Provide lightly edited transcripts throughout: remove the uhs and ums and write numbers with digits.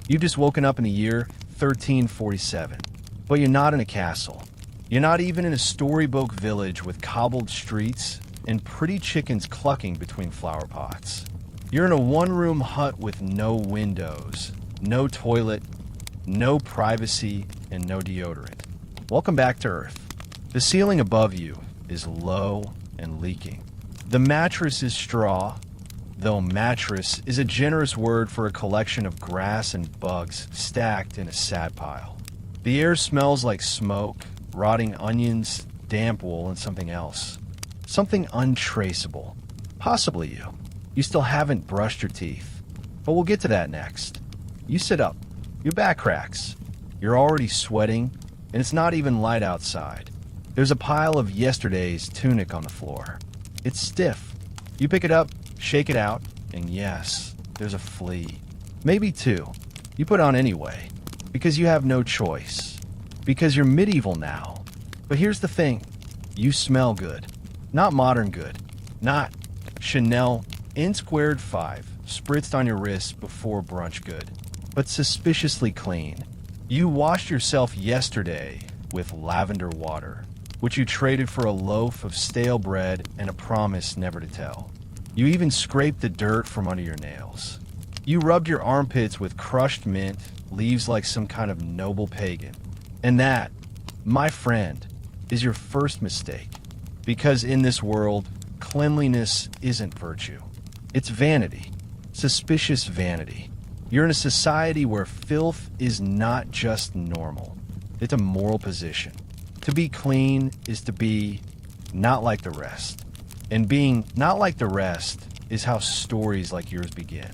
You've just woken up in the year 1347, but you're not in a castle. You're not even in a storybook village with cobbled streets and pretty chickens clucking between flower pots. You're in a one-room hut with no windows, no toilet, no privacy, and no deodorant. Welcome back to Earth. The ceiling above you is low and leaking. The mattress is straw, though mattress is a generous word for a collection of grass and bugs stacked in a sad pile. The air smells like smoke, rotting onions, damp wool, and something else. Something untraceable. Possibly you. You still haven't brushed your teeth. But we'll get to that next. You sit up. Your back cracks. You're already sweating, and it's not even light outside. There's a pile of yesterday's tunic on the floor. It's stiff. You pick it up, shake it out, and yes, there's a flea. Maybe two. You put on anyway, because you have no choice. Because you're medieval now. But here's the thing. You smell good. Not modern good. Not Chanel N²5 spritzed on your wrist before brunch good. But suspiciously clean. You washed yourself yesterday with lavender water, which you traded for a loaf of stale bread and a promise never to tell. You even scraped the dirt from under your nails. You rubbed your armpits with crushed mint, leaves like some kind of noble pagan. And that, my friend, is your first mistake. Because in this world, cleanliness isn't virtue. It's vanity. Suspicious vanity. You're in a society where filth is not just normal. It's a moral position. To be clean is to be not like the rest. And being not like the rest is how stories like yours begin.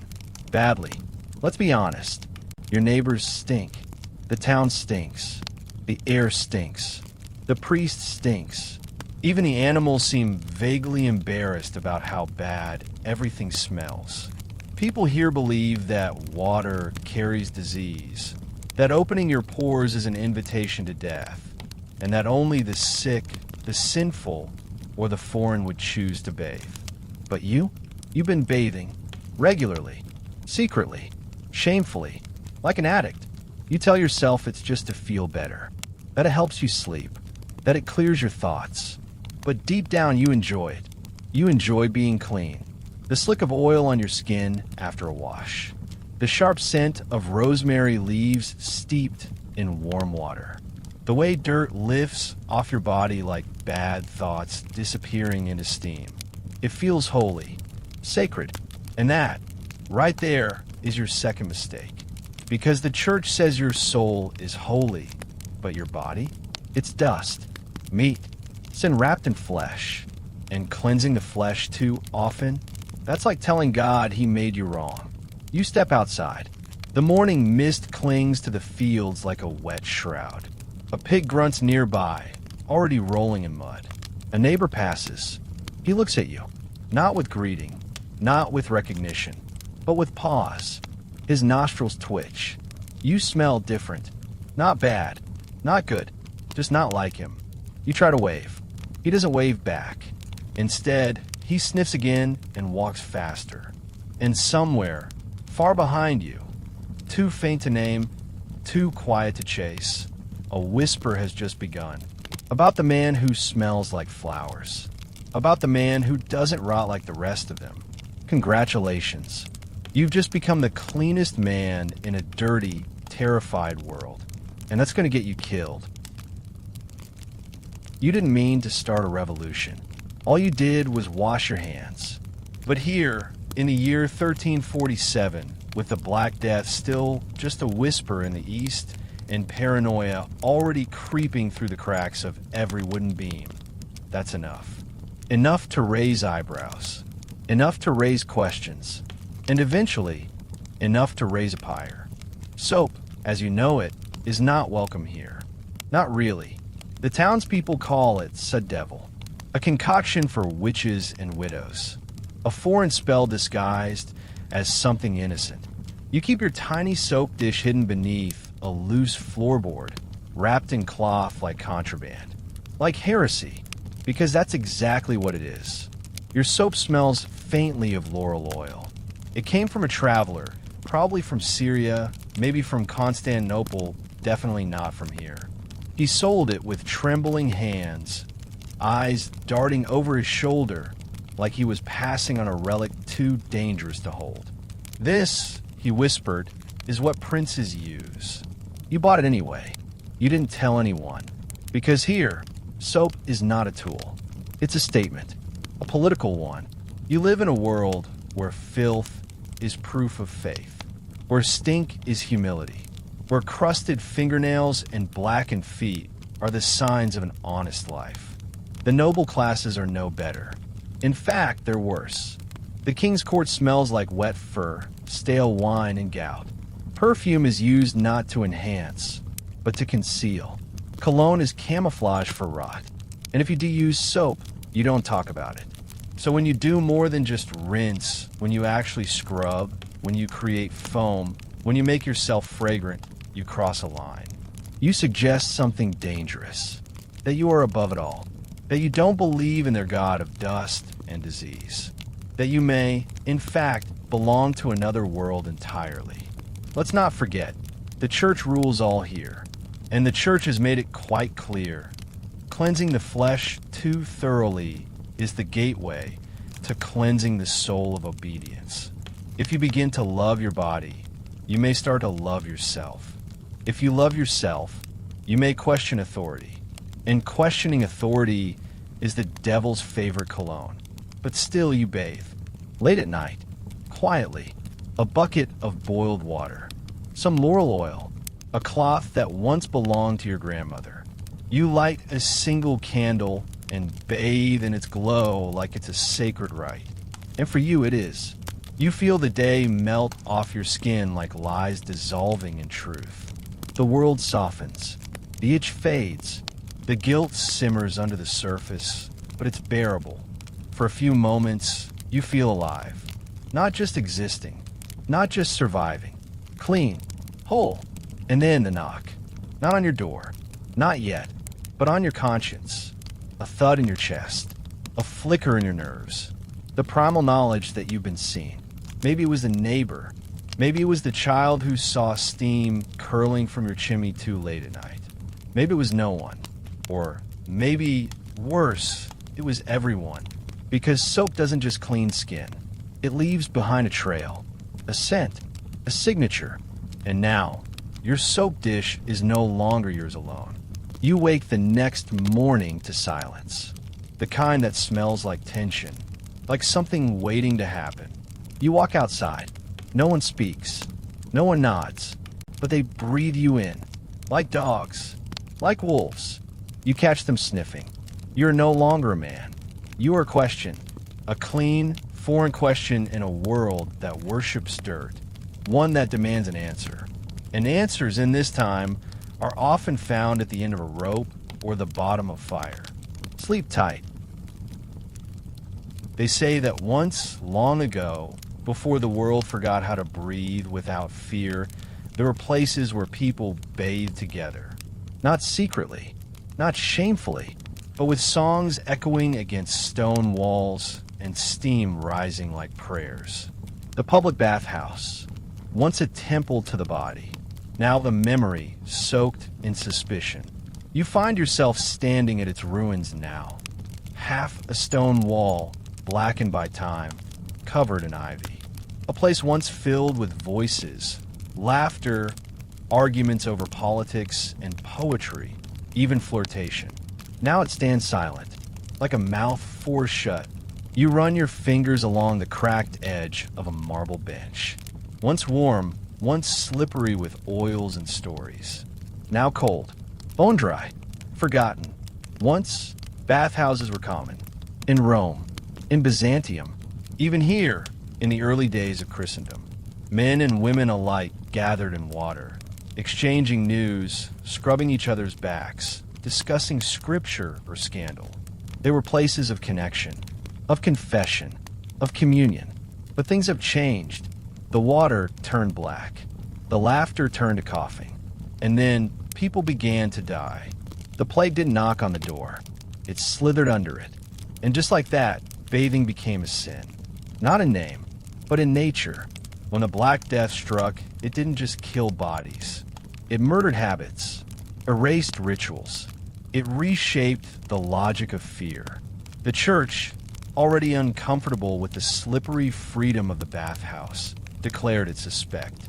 Badly. Let's be honest. Your neighbors stink. The town stinks. The air stinks. The priest stinks. Even the animals seem vaguely embarrassed about how bad everything smells. People here believe that water carries disease, that opening your pores is an invitation to death, and that only the sick, the sinful, or the foreign would choose to bathe. But you've been bathing, regularly, secretly, shamefully, like an addict. You tell yourself it's just to feel better, that it helps you sleep, that it clears your thoughts. But deep down you enjoy it. You enjoy being clean. The slick of oil on your skin after a wash. The sharp scent of rosemary leaves steeped in warm water. The way dirt lifts off your body like bad thoughts disappearing into steam. It feels holy, sacred. And that, right there, is your second mistake. Because the church says your soul is holy, but your body? It's dust, meat, sin wrapped in flesh. And cleansing the flesh too often, that's like telling God he made you wrong. You step outside. The morning mist clings to the fields like a wet shroud. A pig grunts nearby, already rolling in mud. A neighbor passes. He looks at you, not with greeting, not with recognition, but with pause. His nostrils twitch. You smell different. Not bad, not good, just not like him. You try to wave. He doesn't wave back. Instead, he sniffs again and walks faster. And somewhere, far behind you, too faint to name, too quiet to chase, a whisper has just begun. About the man who smells like flowers. About the man who doesn't rot like the rest of them. Congratulations. You've just become the cleanest man in a dirty, terrified world. And that's going to get you killed. You didn't mean to start a revolution. All you did was wash your hands. But here, in the year 1347, with the Black Death still just a whisper in the east, and paranoia already creeping through the cracks of every wooden beam, that's enough. Enough to raise eyebrows. Enough to raise questions. And eventually, enough to raise a pyre. Soap, as you know it, is not welcome here. Not really. The townspeople call it "devil," a concoction for witches and widows, a foreign spell disguised as something innocent. You keep your tiny soap dish hidden beneath a loose floorboard, wrapped in cloth like contraband, like heresy, because that's exactly what it is. Your soap smells faintly of laurel oil. It came from a traveler, probably from Syria maybe from Constantinople, definitely not from here. He sold it with trembling hands, eyes darting over his shoulder like he was passing on a relic too dangerous to hold. "This," he whispered, "is what princes use." You bought it anyway. You didn't tell anyone. Because here, soap is not a tool. It's a statement, a political one. You live in a world where filth is proof of faith, where stink is humility, where crusted fingernails and blackened feet are the signs of an honest life. The noble classes are no better. In fact, they're worse. The king's court smells like wet fur, stale wine, and gout. Perfume is used not to enhance, but to conceal. Cologne is camouflage for rot. And if you do use soap, you don't talk about it. So when you do more than just rinse, when you actually scrub, when you create foam, when you make yourself fragrant, you cross a line. You suggest something dangerous, that you are above it all, that you don't believe in their god of dust and disease, that you may, in fact, belong to another world entirely. Let's not forget, the church rules all here, and the church has made it quite clear. Cleansing the flesh too thoroughly is the gateway to cleansing the soul of obedience. If you begin to love your body, you may start to love yourself. If you love yourself, you may question authority. And questioning authority is the devil's favorite cologne. But still you bathe. Late at night, quietly, a bucket of boiled water, some laurel oil, a cloth that once belonged to your grandmother. You light a single candle and bathe in its glow like it's a sacred rite. And for you it is. You feel the day melt off your skin like lies dissolving in truth. The world softens. The itch fades. The guilt simmers under the surface, but it's bearable. For a few moments, you feel alive. Not just existing. Not just surviving. Clean. Whole. And then the knock. Not on your door. Not yet. But on your conscience. A thud in your chest. A flicker in your nerves. The primal knowledge that you've been seen. Maybe it was the neighbor. Maybe it was the child who saw steam curling from your chimney too late at night. Maybe it was no one. Or maybe worse, it was everyone. Because soap doesn't just clean skin. It leaves behind a trail, a scent, a signature. And now, your soap dish is no longer yours alone. You wake the next morning to silence. The kind that smells like tension, like something waiting to happen. You walk outside. No one speaks. No one nods. But they breathe you in. Like dogs. Like wolves. You catch them sniffing. You're no longer a man. You are a question. A clean, foreign question in a world that worships dirt. One that demands an answer. And answers in this time are often found at the end of a rope or the bottom of fire. Sleep tight. They say that once, long ago, before the world forgot how to breathe without fear, there were places where people bathed together. Not secretly, not shamefully, but with songs echoing against stone walls and steam rising like prayers. The public bathhouse, once a temple to the body, now the memory soaked in suspicion. You find yourself standing at its ruins now. Half a stone wall, blackened by time, covered in ivy. A place once filled with voices, laughter, arguments over politics, and poetry, even flirtation. Now it stands silent, like a mouth forced shut. You run your fingers along the cracked edge of a marble bench. Once warm, once slippery with oils and stories. Now cold, bone dry, forgotten. Once, bathhouses were common. In Rome, in Byzantium, even here in the early days of Christendom. Men and women alike gathered in water, exchanging news, scrubbing each other's backs, discussing scripture or scandal. They were places of connection, of confession, of communion. But things have changed. The water turned black. The laughter turned to coughing. And then people began to die. The plague didn't knock on the door. It slithered under it. And just like that, bathing became a sin. Not in name, but in nature. When the Black Death struck, it didn't just kill bodies. It murdered habits, erased rituals. It reshaped the logic of fear. The church, already uncomfortable with the slippery freedom of the bathhouse, declared it suspect,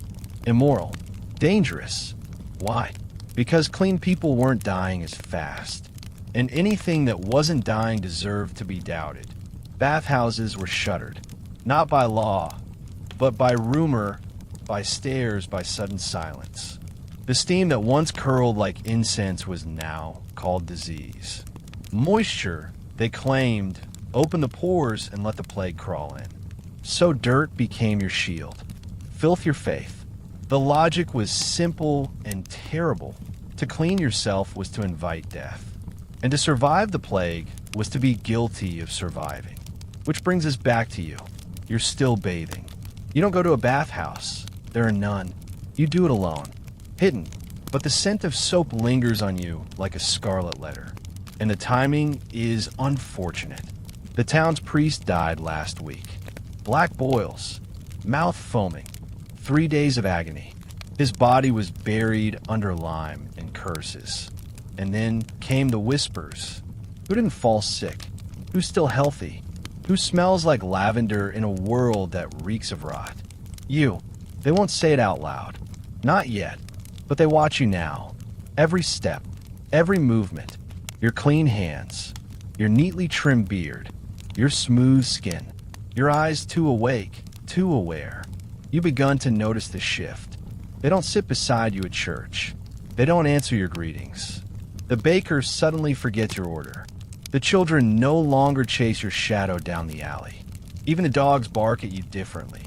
immoral, dangerous. Why? Because clean people weren't dying as fast, and anything that wasn't dying deserved to be doubted. Bathhouses were shuttered, not by law, but by rumor, by stares, by sudden silence. The steam that once curled like incense was now called disease. Moisture, they claimed, opened the pores and let the plague crawl in. So dirt became your shield. Filth your faith. The logic was simple and terrible. To clean yourself was to invite death. And to survive the plague was to be guilty of surviving. Which brings us back to you. You're still bathing. You don't go to a bathhouse. There are none. You do it alone. Hidden. But the scent of soap lingers on you like a scarlet letter. And the timing is unfortunate. The town's priest died last week. Black boils. Mouth foaming. 3 days of agony. His body was buried under lime and curses. And then came the whispers. Who didn't fall sick? Who's still healthy? Who smells like lavender in a world that reeks of rot? You. They won't say it out loud. Not yet. But they watch you now. Every step. Every movement. Your clean hands. Your neatly trimmed beard. Your smooth skin. Your eyes too awake, too aware. You've begun to notice the shift. They don't sit beside you at church. They don't answer your greetings. The baker suddenly forgets your order. The children no longer chase your shadow down the alley. Even the dogs bark at you differently.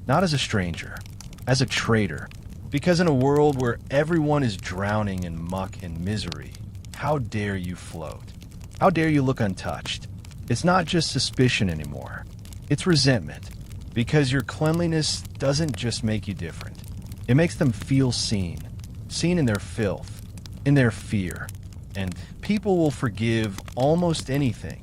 Not as a stranger, as a traitor. Because in a world where everyone is drowning in muck and misery, how dare you float? How dare you look untouched? It's not just suspicion anymore. It's resentment. Because your cleanliness doesn't just make you different. It makes them feel seen. Seen in their filth, in their fear. And people will forgive almost anything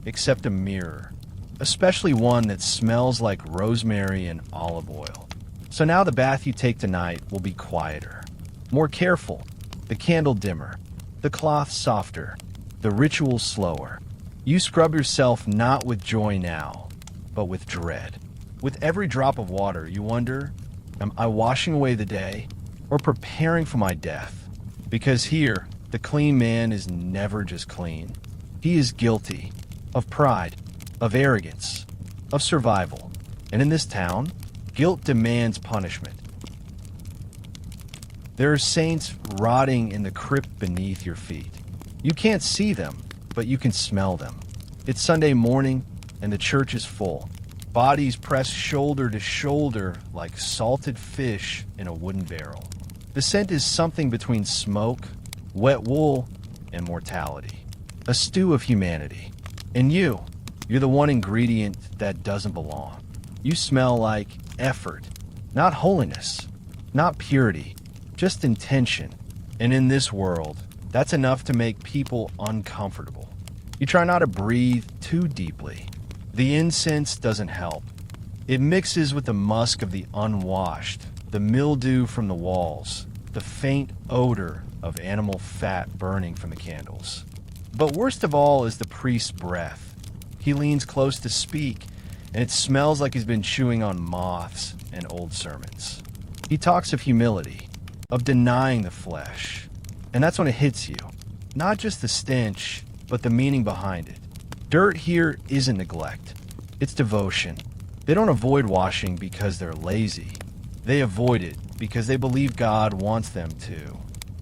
except a mirror, especially one that smells like rosemary and olive oil. So now the bath you take tonight will be quieter, more careful, the candle dimmer, the cloth softer, the ritual slower. You scrub yourself not with joy now, but with dread. With every drop of water, you wonder, am I washing away the day or preparing for my death? Because here, the clean man is never just clean. He is guilty of pride, of arrogance, of survival. And in this town, guilt demands punishment. There are saints rotting in the crypt beneath your feet. You can't see them, but you can smell them. It's Sunday morning, and the church is full. Bodies pressed shoulder to shoulder like salted fish in a wooden barrel. The scent is something between smoke, wet wool, and mortality. A stew of humanity. And you're the one ingredient that doesn't belong. You smell like effort, not holiness, not purity, just intention. And in this world, that's enough to make people uncomfortable. You try not to breathe too deeply. The incense doesn't help. It mixes with the musk of the unwashed, the mildew from the walls, the faint odor of animal fat burning from the candles. But worst of all is the priest's breath. He leans close to speak, and it smells like he's been chewing on moths and old sermons. He talks of humility, of denying the flesh. And that's when it hits you. Not just the stench, but the meaning behind it. Dirt here isn't neglect. It's devotion. They don't avoid washing because they're lazy. They avoid it because they believe God wants them to.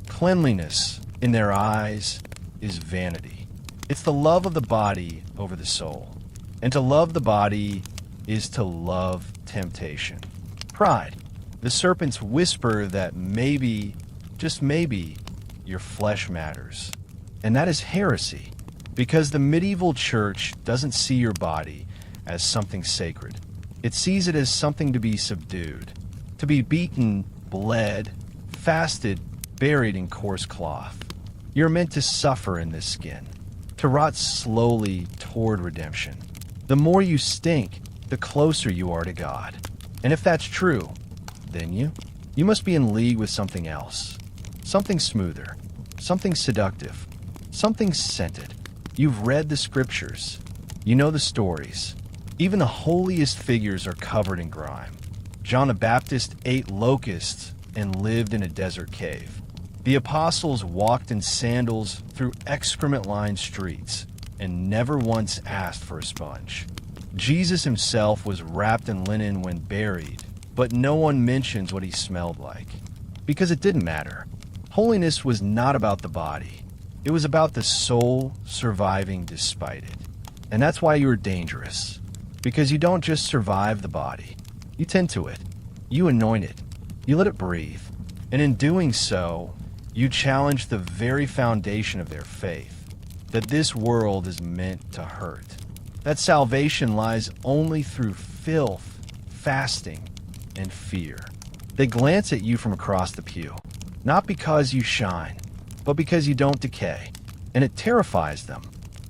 Cleanliness, in their eyes, is vanity. It's the love of the body over the soul. And to love the body is to love temptation. Pride, the serpent's whisper that maybe, just maybe, your flesh matters. And that is heresy, because the medieval church doesn't see your body as something sacred. It sees it as something to be subdued, to be beaten, bled, fasted, buried in coarse cloth. You're meant to suffer in this skin, to rot slowly toward redemption. The more you stink, the closer you are to God. And if that's true, then you must be in league with something else. Something smoother, something seductive, something scented. You've read the scriptures. You know the stories. Even the holiest figures are covered in grime. John the Baptist ate locusts and lived in a desert cave. The apostles walked in sandals through excrement-lined streets and never once asked for a sponge. Jesus himself was wrapped in linen when buried, but no one mentions what he smelled like, because it didn't matter. Holiness was not about the body. It was about the soul surviving despite it. And that's why you're dangerous, because you don't just survive the body. You tend to it. You anoint it. You let it breathe. And in doing so, you challenge the very foundation of their faith, that this world is meant to hurt, that salvation lies only through filth, fasting, and fear. They glance at you from across the pew, not because you shine, but because you don't decay. And it terrifies them,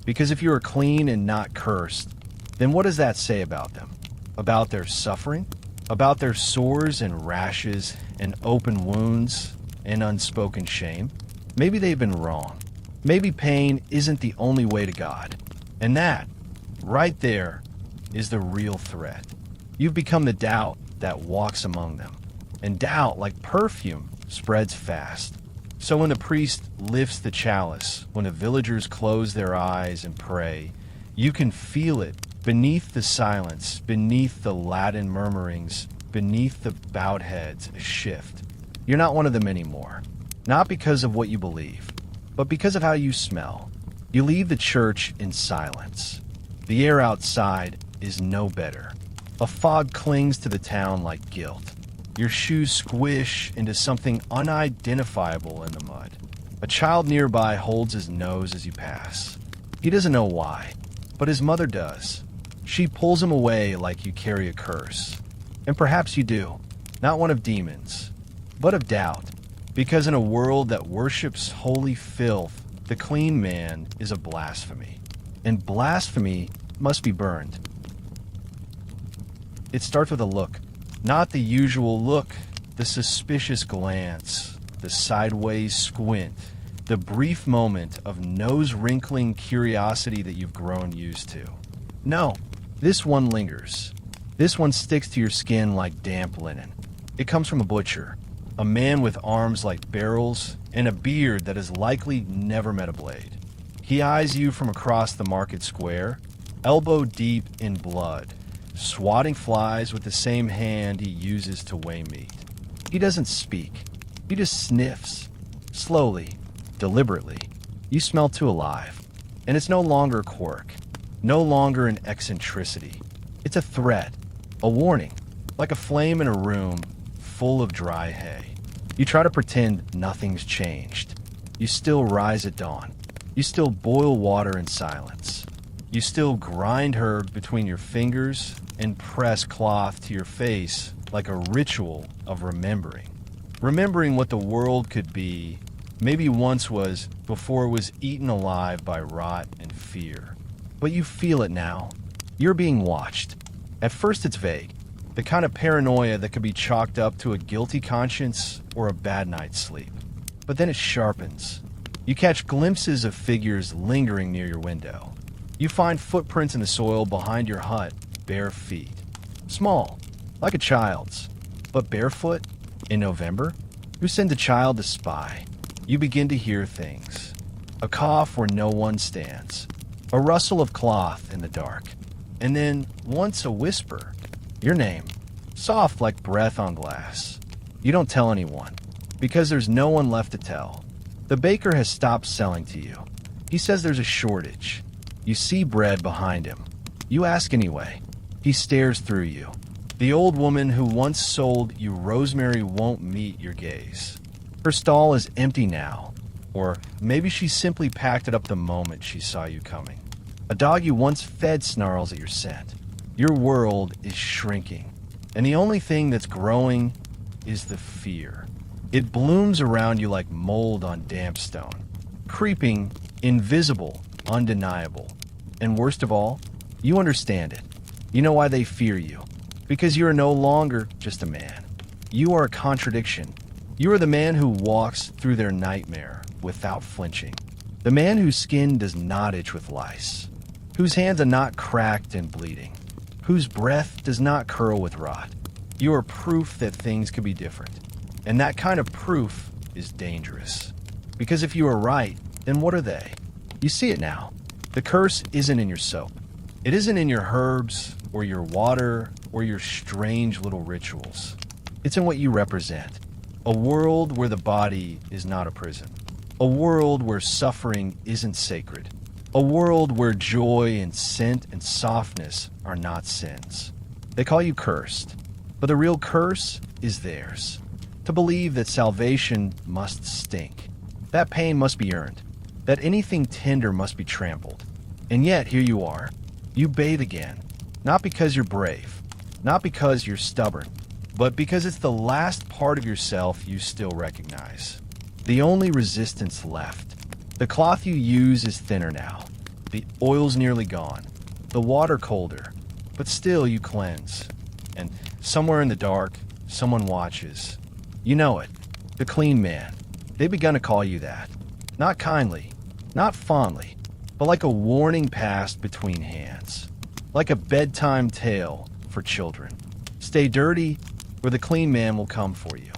because if you are clean and not cursed, then what does that say about them? About their suffering? About their sores and rashes and open wounds and unspoken shame? Maybe they've been wrong. Maybe pain isn't the only way to God. And that, right there, is the real threat. You've become the doubt that walks among them. And doubt, like perfume, spreads fast. So when the priest lifts the chalice, when the villagers close their eyes and pray, you can feel it beneath the silence, beneath the Latin murmurings, beneath the bowed heads, a shift. You're not one of them anymore. Not because of what you believe, but because of how you smell. You leave the church in silence. The air outside is no better. A fog clings to the town like guilt. Your shoes squish into something unidentifiable in the mud. A child nearby holds his nose as you pass. He doesn't know why, but his mother does. She pulls him away like you carry a curse. And perhaps you do. Not one of demons, but of doubt. Because in a world that worships holy filth, the clean man is a blasphemy. And blasphemy must be burned. It starts with a look. Not the usual look, the suspicious glance, the sideways squint, the brief moment of nose-wrinkling curiosity that you've grown used to. No, this one lingers. This one sticks to your skin like damp linen. It comes from a butcher, a man with arms like barrels and a beard that has likely never met a blade. He eyes you from across the market square, elbow deep in blood, swatting flies with the same hand he uses to weigh meat. He doesn't speak. He just sniffs. Slowly, deliberately. You smell too alive. And it's no longer a quirk. No longer an eccentricity. It's a threat. A warning. Like a flame in a room full of dry hay. You try to pretend nothing's changed. You still rise at dawn. You still boil water in silence. You still grind herb between your fingers and press cloth to your face like a ritual of remembering. Remembering what the world could be, maybe once was, before it was eaten alive by rot and fear. But you feel it now. You're being watched. At first it's vague, the kind of paranoia that could be chalked up to a guilty conscience or a bad night's sleep. But then it sharpens. You catch glimpses of figures lingering near your window. You find footprints in the soil behind your hut, bare feet. Small, like a child's, but barefoot in November? Who sends a child to spy? You begin to hear things. A cough where no one stands. A rustle of cloth in the dark. And then, once a whisper. Your name. Soft like breath on glass. You don't tell anyone, because there's no one left to tell. The baker has stopped selling to you. He says there's a shortage. You see bread behind him. You ask anyway. He stares through you. The old woman who once sold you rosemary won't meet your gaze. Her stall is empty now, or maybe she simply packed it up the moment she saw you coming. A dog you once fed snarls at your scent. Your world is shrinking, and the only thing that's growing is the fear. It blooms around you like mold on damp stone, creeping, invisible, undeniable. And worst of all, you understand it. You know why they fear you. Because you are no longer just a man. You are a contradiction. You are the man who walks through their nightmare without flinching. The man whose skin does not itch with lice, whose hands are not cracked and bleeding, whose breath does not curl with rot. You are proof that things could be different. And that kind of proof is dangerous. Because if you are right, then what are they? You see it now. The curse isn't in your soap. It isn't in your herbs or your water or your strange little rituals. It's in what you represent. A world where the body is not a prison. A world where suffering isn't sacred. A world where joy and scent and softness are not sins. They call you cursed, but the real curse is theirs. To believe that salvation must stink, that pain must be earned, that anything tender must be trampled. And yet, here you are. You bathe again, not because you're brave, not because you're stubborn, but because it's the last part of yourself you still recognize. The only resistance left. The cloth you use is thinner now. The oil's nearly gone. The water colder, but still you cleanse. And somewhere in the dark, someone watches. You know it. The clean man. They've begun to call you that. Not kindly, not fondly, but like a warning passed between hands. Like a bedtime tale for children. Stay dirty, or the clean man will come for you.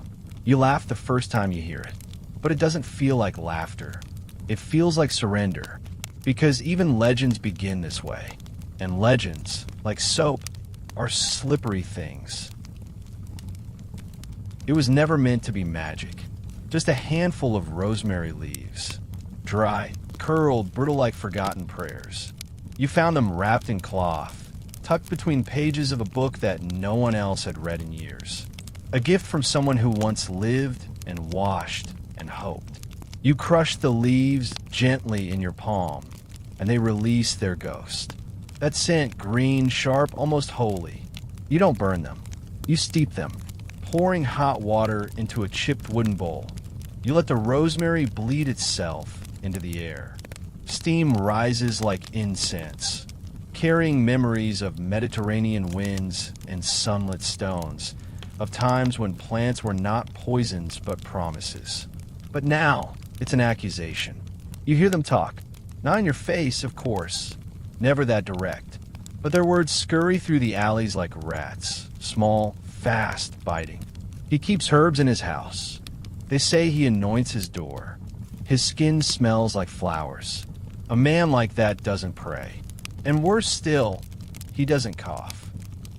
You laugh the first time you hear it, but it doesn't feel like laughter. It feels like surrender, because even legends begin this way. And legends, like soap, are slippery things. It was never meant to be magic. Just a handful of rosemary leaves. Dry, curled, brittle like forgotten prayers. You found them wrapped in cloth, tucked between pages of a book that no one else had read in years. A gift from someone who once lived and washed and hoped. You crushed the leaves gently in your palm, and they released their ghost. That scent, green, sharp, almost holy. You don't burn them. You steep them, pouring hot water into a chipped wooden bowl. You let the rosemary bleed itself into the air. Steam rises like incense, carrying memories of Mediterranean winds and sunlit stones, of times when plants were not poisons but promises. But now, it's an accusation. You hear them talk. Not in your face, of course. Never that direct. But their words scurry through the alleys like rats, small, fast, biting. He keeps herbs in his house. They say he anoints his door. His skin smells like flowers. A man like that doesn't pray. And worse still, he doesn't cough.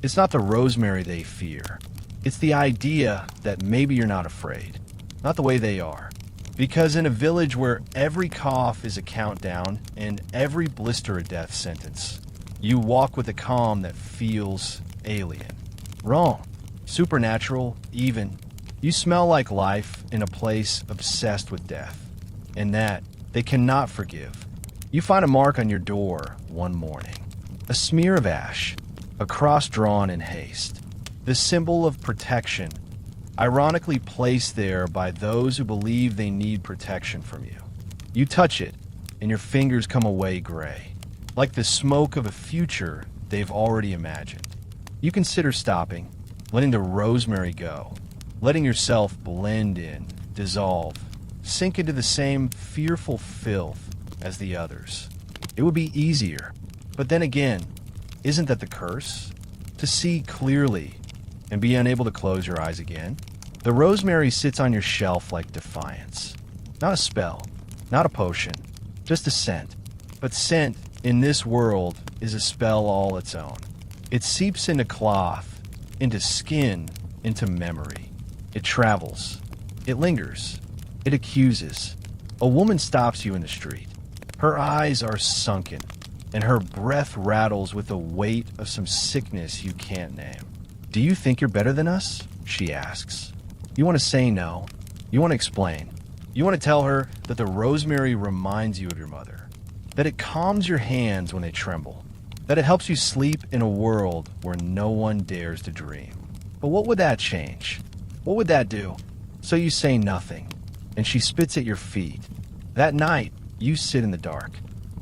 It's not the rosemary they fear. It's the idea that maybe you're not afraid. Not the way they are. Because in a village where every cough is a countdown and every blister a death sentence, you walk with a calm that feels alien. Wrong. Supernatural, even. You smell like life in a place obsessed with death. And that they cannot forgive. You find a mark on your door one morning. A smear of ash. A cross drawn in haste. The symbol of protection, ironically placed there by those who believe they need protection from you. You touch it, and your fingers come away gray, like the smoke of a future they've already imagined. You consider stopping, letting the rosemary go, letting yourself blend in, dissolve, sink into the same fearful filth as the others. It would be easier, but then again, isn't that the curse? To see clearly and be unable to close your eyes again. The rosemary sits on your shelf like defiance. Not a spell, not a potion, just a scent. But scent in this world is a spell all its own. It seeps into cloth, into skin, into memory. It travels. It lingers. It accuses. A woman stops you in the street. Her eyes are sunken, and her breath rattles with the weight of some sickness you can't name. "Do you think you're better than us?" she asks. You want to say no. You want to explain. You want to tell her that the rosemary reminds you of your mother, that it calms your hands when they tremble, that it helps you sleep in a world where no one dares to dream. But what would that change? What would that do? So you say nothing, and she spits at your feet. That night, you sit in the dark.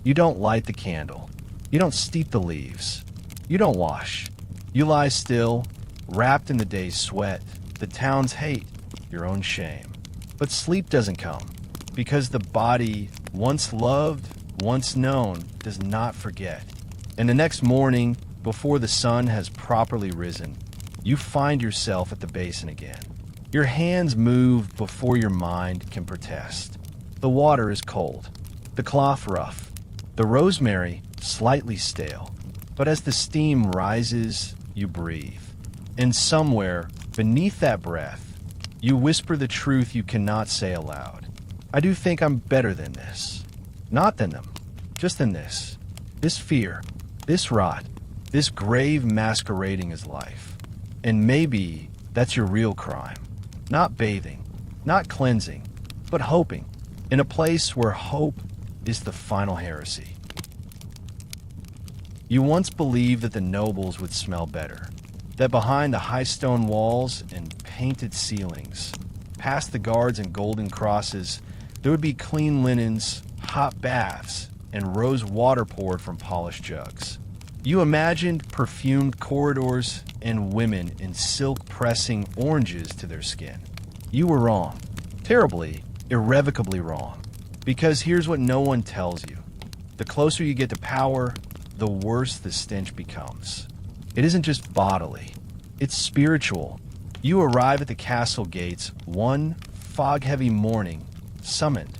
You don't light the candle. You don't steep the leaves. You don't wash. You lie still wrapped in the day's sweat, the town's hate, your own shame. But sleep doesn't come, because the body, once loved, once known, does not forget. And the next morning, before the sun has properly risen, you find yourself at the basin again. Your hands move before your mind can protest. The water is cold, the cloth rough, the rosemary slightly stale. But as the steam rises, you breathe. And somewhere, beneath that breath, you whisper the truth you cannot say aloud. I do think I'm better than this. Not than them, just than this. This fear, this rot, this grave masquerading as life. And maybe that's your real crime. Not bathing, not cleansing, but hoping, in a place where hope is the final heresy. You once believed that the nobles would smell better, that behind the high stone walls and painted ceilings, past the guards and golden crosses, there would be clean linens, hot baths, and rose water poured from polished jugs. You imagined perfumed corridors and women in silk pressing oranges to their skin. You were wrong. Terribly, irrevocably wrong. Because here's what no one tells you. The closer you get to power, the worse the stench becomes. It isn't just bodily. It's spiritual. You arrive at the castle gates one fog-heavy morning, summoned,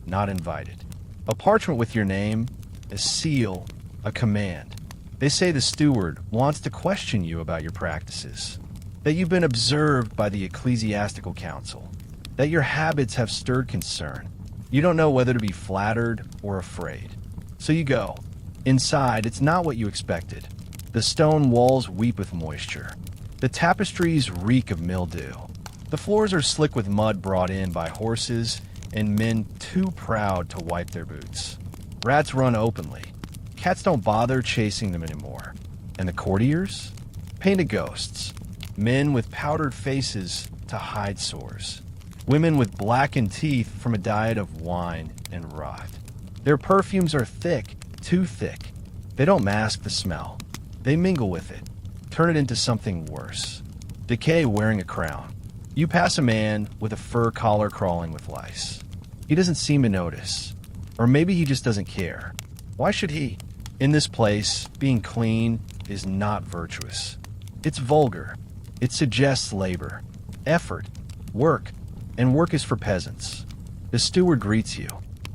not invited. A parchment with your name, a seal, a command. They say the steward wants to question you about your practices, that you've been observed by the ecclesiastical council, that your habits have stirred concern. You don't know whether to be flattered or afraid. So you go. Inside, it's not what you expected. The stone walls weep with moisture. The tapestries reek of mildew. The floors are slick with mud brought in by horses and men too proud to wipe their boots. Rats run openly. Cats don't bother chasing them anymore. And the courtiers? Painted ghosts. Men with powdered faces to hide sores. Women with blackened teeth from a diet of wine and rot. Their perfumes are thick, too thick. They don't mask the smell. They mingle with it, turn it into something worse. Decay wearing a crown. You pass a man with a fur collar crawling with lice. He doesn't seem to notice. Or maybe he just doesn't care. Why should he? In this place, being clean is not virtuous. It's vulgar. It suggests labor, effort, work, and work is for peasants. The steward greets you.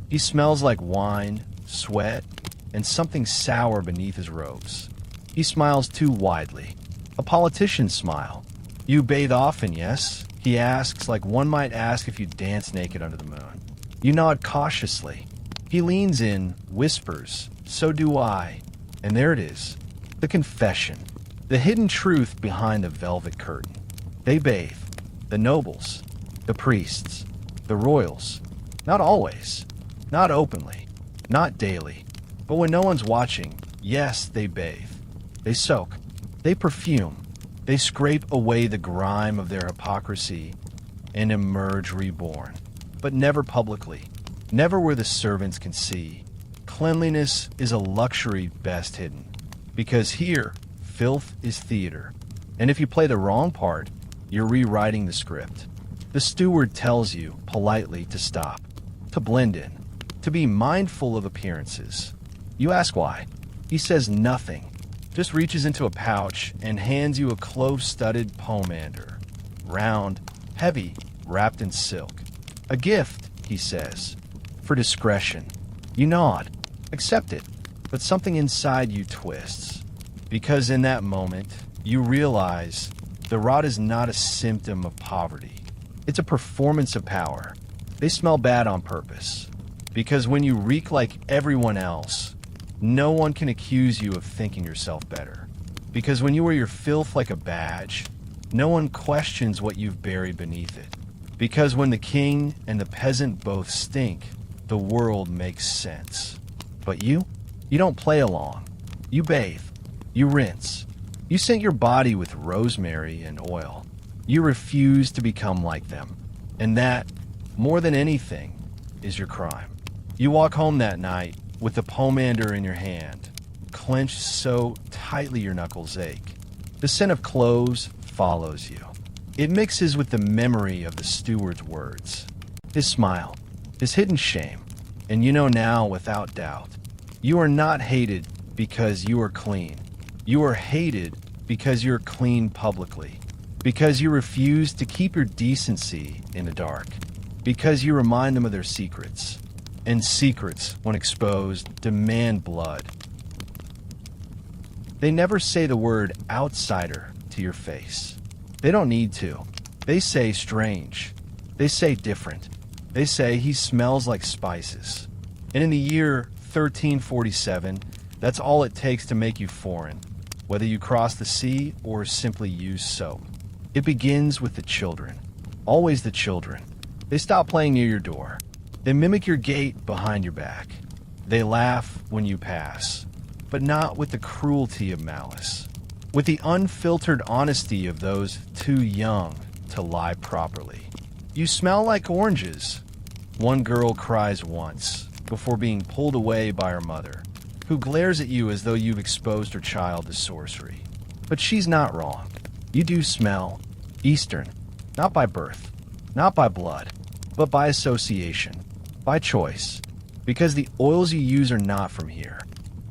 He smells like wine, sweat, and something sour beneath his robes. He smiles too widely. A politician's smile. You bathe often, yes? He asks, like one might ask if you dance naked under the moon. You nod cautiously. He leans in, whispers, "So do I." And there it is. The confession. The hidden truth behind the velvet curtain. They bathe. The nobles. The priests. The royals. Not always. Not openly. Not daily. But when no one's watching, yes, they bathe. They soak. They perfume. They scrape away the grime of their hypocrisy and emerge reborn. But never publicly. Never where the servants can see. Cleanliness is a luxury best hidden. Because here, filth is theater. And if you play the wrong part, you're rewriting the script. The steward tells you, politely, to stop. To blend in. To be mindful of appearances. You ask why. He says nothing. Just reaches into a pouch and hands you a clove-studded pomander. Round, heavy, wrapped in silk. A gift, he says. For discretion. You nod. Accept it. But something inside you twists. Because in that moment, you realize the rot is not a symptom of poverty. It's a performance of power. They smell bad on purpose. Because when you reek like everyone else, no one can accuse you of thinking yourself better. Because when you wear your filth like a badge, no one questions what you've buried beneath it. Because when the king and the peasant both stink, the world makes sense. But you don't play along. You bathe. You rinse. You scent your body with rosemary and oil. You refuse to become like them. And that, more than anything, is your crime. You walk home that night with the pomander in your hand, clenched so tightly your knuckles ache. The scent of cloves, follows you. It mixes with the memory of the steward's words, his smile, his hidden shame, and you know now without doubt, you are not hated because you are clean. You are hated because you're clean publicly, because you refuse to keep your decency in the dark, because you remind them of their secrets, and secrets, when exposed, demand blood. They never say the word outsider to your face. They don't need to. They say strange. They say different. They say he smells like spices. And in the year 1347, that's all it takes to make you foreign, whether you cross the sea or simply use soap. It begins with the children. Always the children. They stop playing near your door. They mimic your gait behind your back. They laugh when you pass, but not with the cruelty of malice, with the unfiltered honesty of those too young to lie properly. You smell like oranges. One girl cries once before being pulled away by her mother, who glares at you as though you've exposed her child to sorcery. But she's not wrong. You do smell Eastern, not by birth, not by blood, but by association, by choice, because the oils you use are not from here.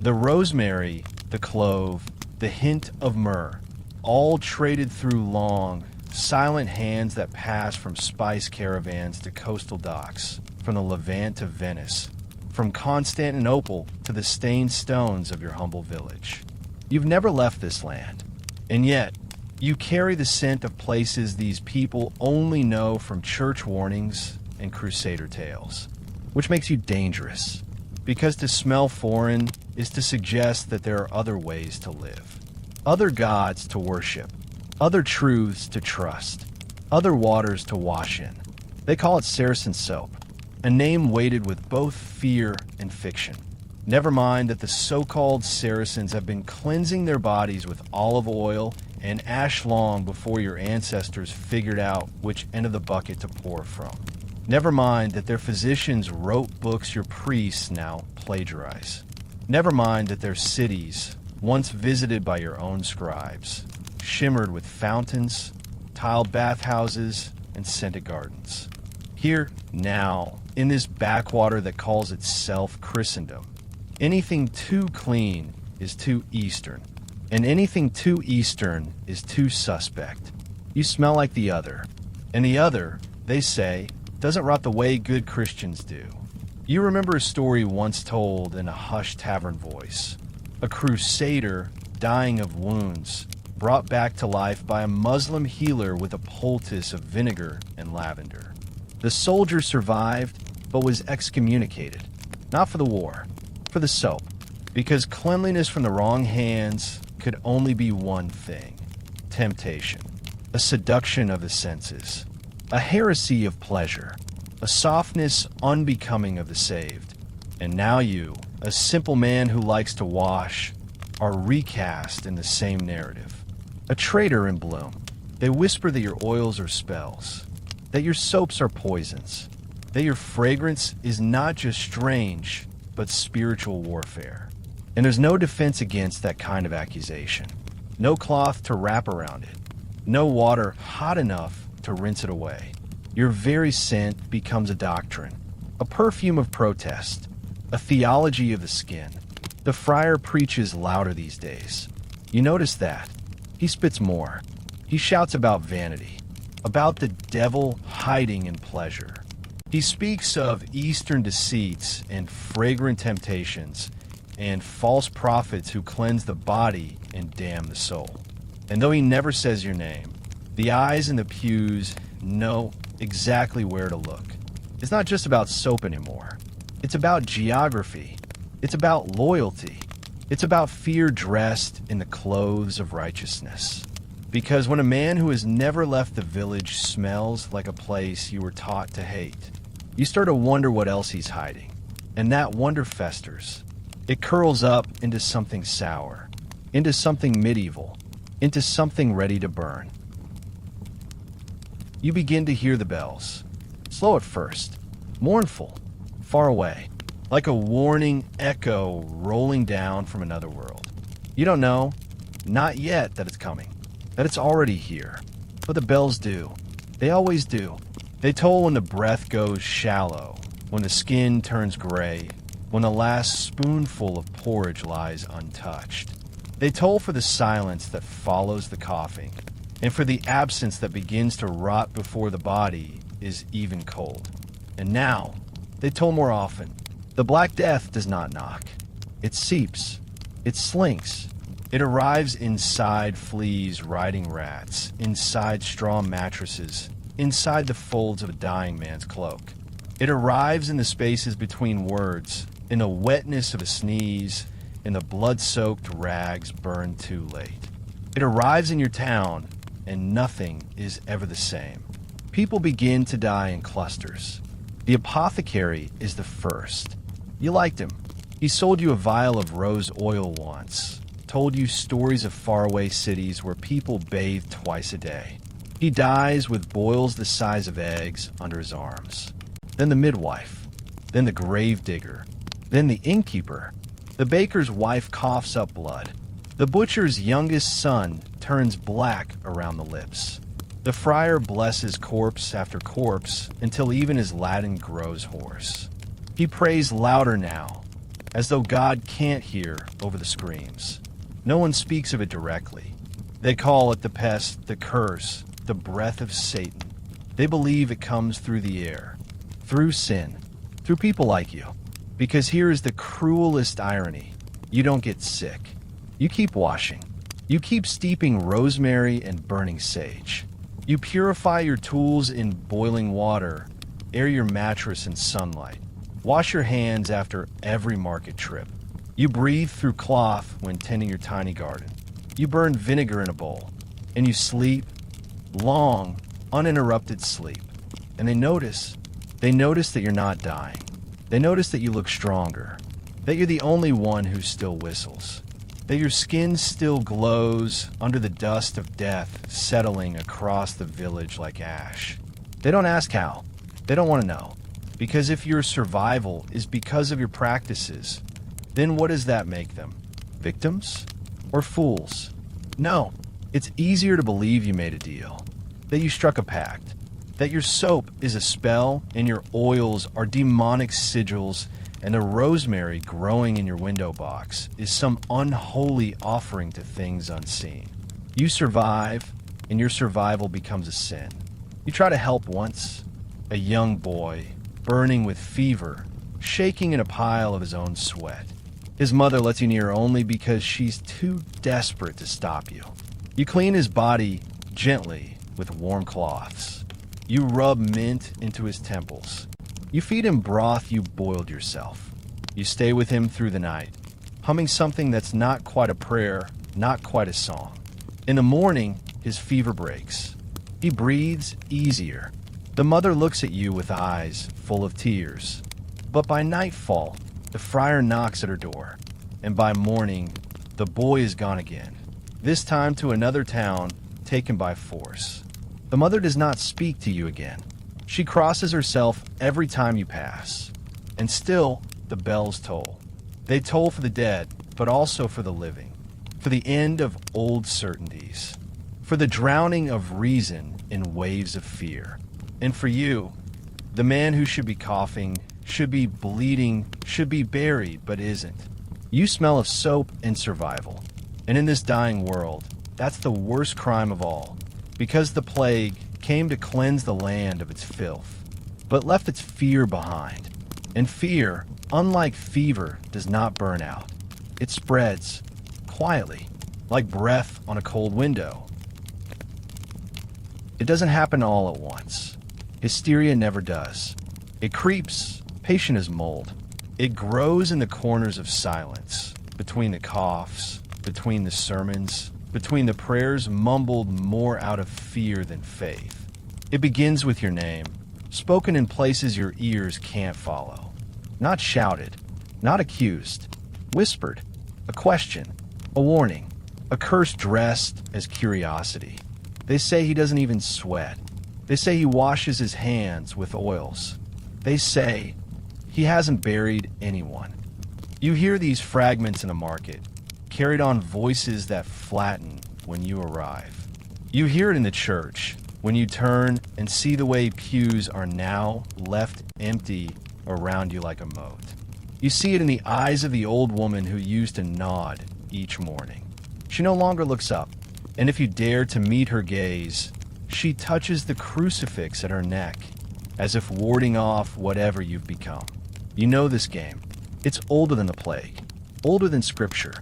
The rosemary, the clove, the hint of myrrh, all traded through long, silent hands that pass from spice caravans to coastal docks, from the Levant to Venice, from Constantinople to the stained stones of your humble village. You've never left this land, and yet you carry the scent of places these people only know from church warnings and crusader tales, which makes you dangerous, because to smell foreign is to suggest that there are other ways to live, other gods to worship, other truths to trust, other waters to wash in. They call it Saracen soap, a name weighted with both fear and fiction. Never mind that the so-called Saracens have been cleansing their bodies with olive oil and ash long before your ancestors figured out which end of the bucket to pour from. Never mind that their physicians wrote books your priests now plagiarize. Never mind that their cities, once visited by your own scribes, shimmered with fountains, tiled bathhouses, and scented gardens. Here, now, in this backwater that calls itself Christendom, anything too clean is too Eastern, and anything too Eastern is too suspect. You smell like the other, and the other, they say, doesn't rot the way good Christians do. You remember a story once told in a hushed tavern voice. A crusader dying of wounds, brought back to life by a Muslim healer with a poultice of vinegar and lavender. The soldier survived, but was excommunicated. Not for the war, for the soap. Because cleanliness from the wrong hands could only be one thing: temptation. A seduction of the senses. A heresy of pleasure. A softness unbecoming of the saved. And now you, a simple man who likes to wash, are recast in the same narrative. A traitor in bloom. They whisper that your oils are spells, that your soaps are poisons, that your fragrance is not just strange, but spiritual warfare. And there's no defense against that kind of accusation. No cloth to wrap around it. No water hot enough to rinse it away. Your very scent becomes a doctrine, a perfume of protest, a theology of the skin. The friar preaches louder these days. You notice that. He spits more. He shouts about vanity, about the devil hiding in pleasure. He speaks of Eastern deceits and fragrant temptations and false prophets who cleanse the body and damn the soul. And though he never says your name, the eyes in the pews know exactly where to look. It's not just about soap anymore. It's about geography. It's about loyalty. It's about fear dressed in the clothes of righteousness. Because when a man who has never left the village smells like a place you were taught to hate, you start to wonder what else he's hiding. And that wonder festers. It curls up into something sour, into something medieval, into something ready to burn. You begin to hear the bells. Slow at first, mournful, far away, like a warning echo rolling down from another world. You don't know, not yet, that it's coming. that it's already here. But the bells do. They always do. They toll when the breath goes shallow, when the skin turns gray, when the last spoonful of porridge lies untouched. They toll for the silence that follows the coughing, and for the absence that begins to rot before the body is even cold. And now, they toll more often. The Black Death does not knock. It seeps. It slinks. It arrives inside fleas riding rats, inside straw mattresses, inside the folds of a dying man's cloak. It arrives in the spaces between words, in the wetness of a sneeze, in the blood-soaked rags burned too late. It arrives in your town, and nothing is ever the same. People begin to die in clusters. The apothecary is the first. You liked him. He sold you a vial of rose oil once, told you stories of faraway cities where people bathe twice a day. He dies with boils the size of eggs under his arms. Then the midwife, then the grave digger, then the innkeeper. The baker's wife coughs up blood. The butcher's youngest son turns black around the lips. The friar blesses corpse after corpse until even his Latin grows hoarse. He prays louder now, as though God can't hear over the screams. No one speaks of it directly. They call it the pest, the curse, the breath of Satan. They believe it comes through the air, through sin, through people like you. Because here is the cruelest irony. You don't get sick. You keep washing. You keep steeping rosemary and burning sage. You purify your tools in boiling water, air your mattress in sunlight, wash your hands after every market trip. You breathe through cloth when tending your tiny garden. You burn vinegar in a bowl, and you sleep, long, uninterrupted sleep. And they notice that you're not dying. They notice that you look stronger, that you're the only one who still whistles, that your skin still glows under the dust of death settling across the village like ash. They don't ask how. They don't want to know. Because if your survival is because of your practices, then what does that make them? Victims? Or fools? No, it's easier to believe you made a deal, that you struck a pact, that your soap is a spell and your oils are demonic sigils and the rosemary growing in your window box is some unholy offering to things unseen. You survive, and your survival becomes a sin. You try to help once, a young boy, burning with fever, shaking in a pile of his own sweat. His mother lets you near only because she's too desperate to stop you. You clean his body gently with warm cloths. You rub mint into his temples. You feed him broth you boiled yourself. You stay with him through the night, humming something that's not quite a prayer, not quite a song. In the morning, his fever breaks. He breathes easier. The mother looks at you with eyes full of tears. But by nightfall, the friar knocks at her door, and by morning, the boy is gone again, this time to another town, taken by force. The mother does not speak to you again. She crosses herself every time you pass. And still, the bells toll. They toll for the dead, but also for the living. For the end of old certainties. For the drowning of reason in waves of fear. And for you, the man who should be coughing, should be bleeding, should be buried, but isn't. You smell of soap and survival. And in this dying world, that's the worst crime of all. Because the plague came to cleanse the land of its filth, but left its fear behind. And fear, unlike fever, does not burn out. It spreads, quietly, like breath on a cold window. It doesn't happen all at once. Hysteria never does. It creeps, patient as mold. It grows in the corners of silence, between the coughs, between the sermons, between the prayers mumbled more out of fear than faith. It begins with your name, spoken in places your ears can't follow. Not shouted, not accused, whispered, a question, a warning, a curse dressed as curiosity. They say he doesn't even sweat. They say he washes his hands with oils. They say he hasn't buried anyone. You hear these fragments in a market, carried on voices that flatten when you arrive. You hear it in the church when you turn and see the way pews are now left empty around you like a moat. You see it in the eyes of the old woman who used to nod each morning. She no longer looks up, and if you dare to meet her gaze, she touches the crucifix at her neck, as if warding off whatever you've become. You know this game. It's older than the plague, older than scripture.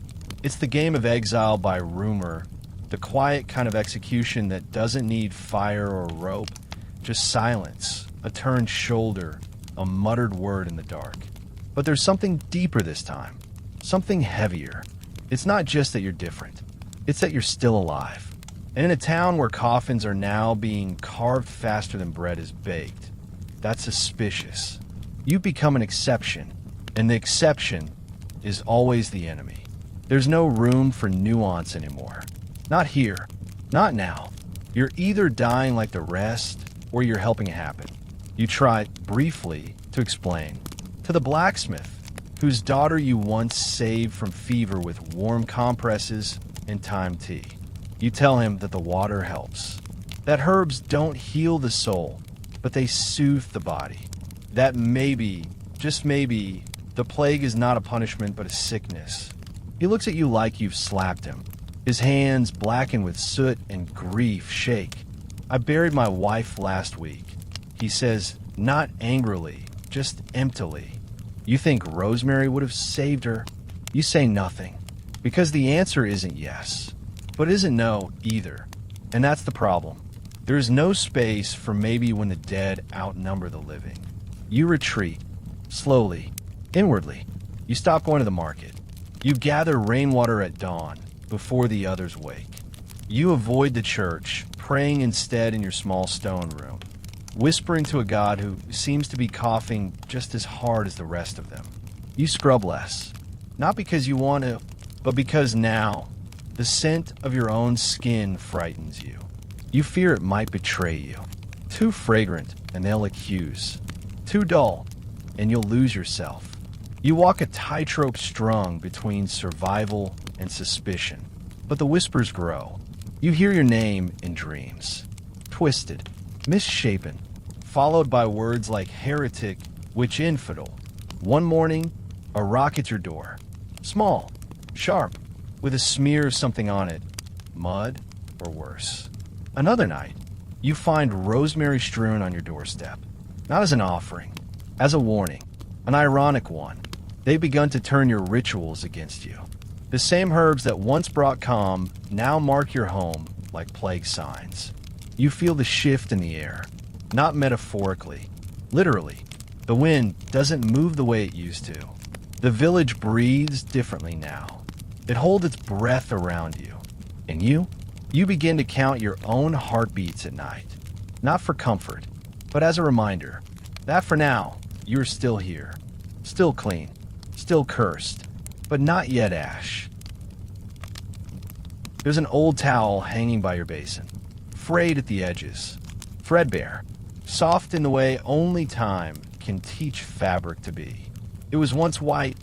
It's the game of exile by rumor, the quiet kind of execution that doesn't need fire or rope, just silence, a turned shoulder, a muttered word in the dark. But there's something deeper this time, something heavier. It's not just that you're different, it's that you're still alive. And in a town where coffins are now being carved faster than bread is baked, that's suspicious. You've become an exception, and the exception is always the enemy. There's no room for nuance anymore. Not here, not now. You're either dying like the rest, or you're helping it happen. You try, briefly, to explain. To the blacksmith, whose daughter you once saved from fever with warm compresses and thyme tea. You tell him that the water helps. That herbs don't heal the soul, but they soothe the body. That maybe, just maybe, the plague is not a punishment but a sickness. He looks at you like you've slapped him. His hands, blackened with soot and grief, shake. I buried my wife last week. He says, not angrily, just emptily. You think Rosemary would have saved her? You say nothing, because the answer isn't yes, but isn't no either. And that's the problem. There is no space for maybe when the dead outnumber the living. You retreat, slowly, inwardly. You stop going to the market. You gather rainwater at dawn, before the others wake. You avoid the church, praying instead in your small stone room, whispering to a God who seems to be coughing just as hard as the rest of them. You scrub less, not because you want to, but because now, the scent of your own skin frightens you. You fear it might betray you. Too fragrant, and they'll accuse. Too dull, and you'll lose yourself. You walk a tightrope strung between survival and suspicion, but the whispers grow. You hear your name in dreams, twisted, misshapen, followed by words like heretic, witch infidel. One morning, a rock at your door, small, sharp, with a smear of something on it, mud or worse. Another night, you find rosemary strewn on your doorstep, not as an offering, as a warning, an ironic one. They've begun to turn your rituals against you. The same herbs that once brought calm now mark your home like plague signs. You feel the shift in the air, not metaphorically, literally. The wind doesn't move the way it used to. The village breathes differently now. It holds its breath around you. And you begin to count your own heartbeats at night, not for comfort, but as a reminder that for now, you're still here, still clean, still cursed, but not yet ash. There's an old towel hanging by your basin, frayed at the edges, threadbare, soft in the way only time can teach fabric to be. It was once white,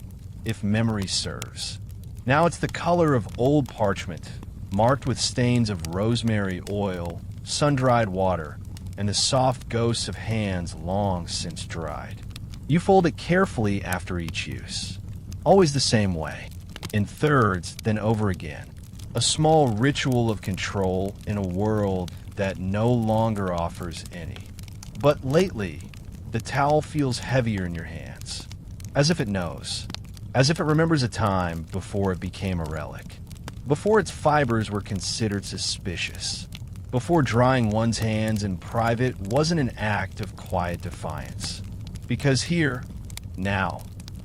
if memory serves. Now it's the color of old parchment, marked with stains of rosemary oil, sun-dried water, and the soft ghosts of hands long since dried. You fold it carefully after each use, always the same way, in thirds, then over again. A small ritual of control in a world that no longer offers any. But lately, the towel feels heavier in your hands, as if it knows, as if it remembers a time before it became a relic, before its fibers were considered suspicious, before drying one's hands in private wasn't an act of quiet defiance. Because here, now,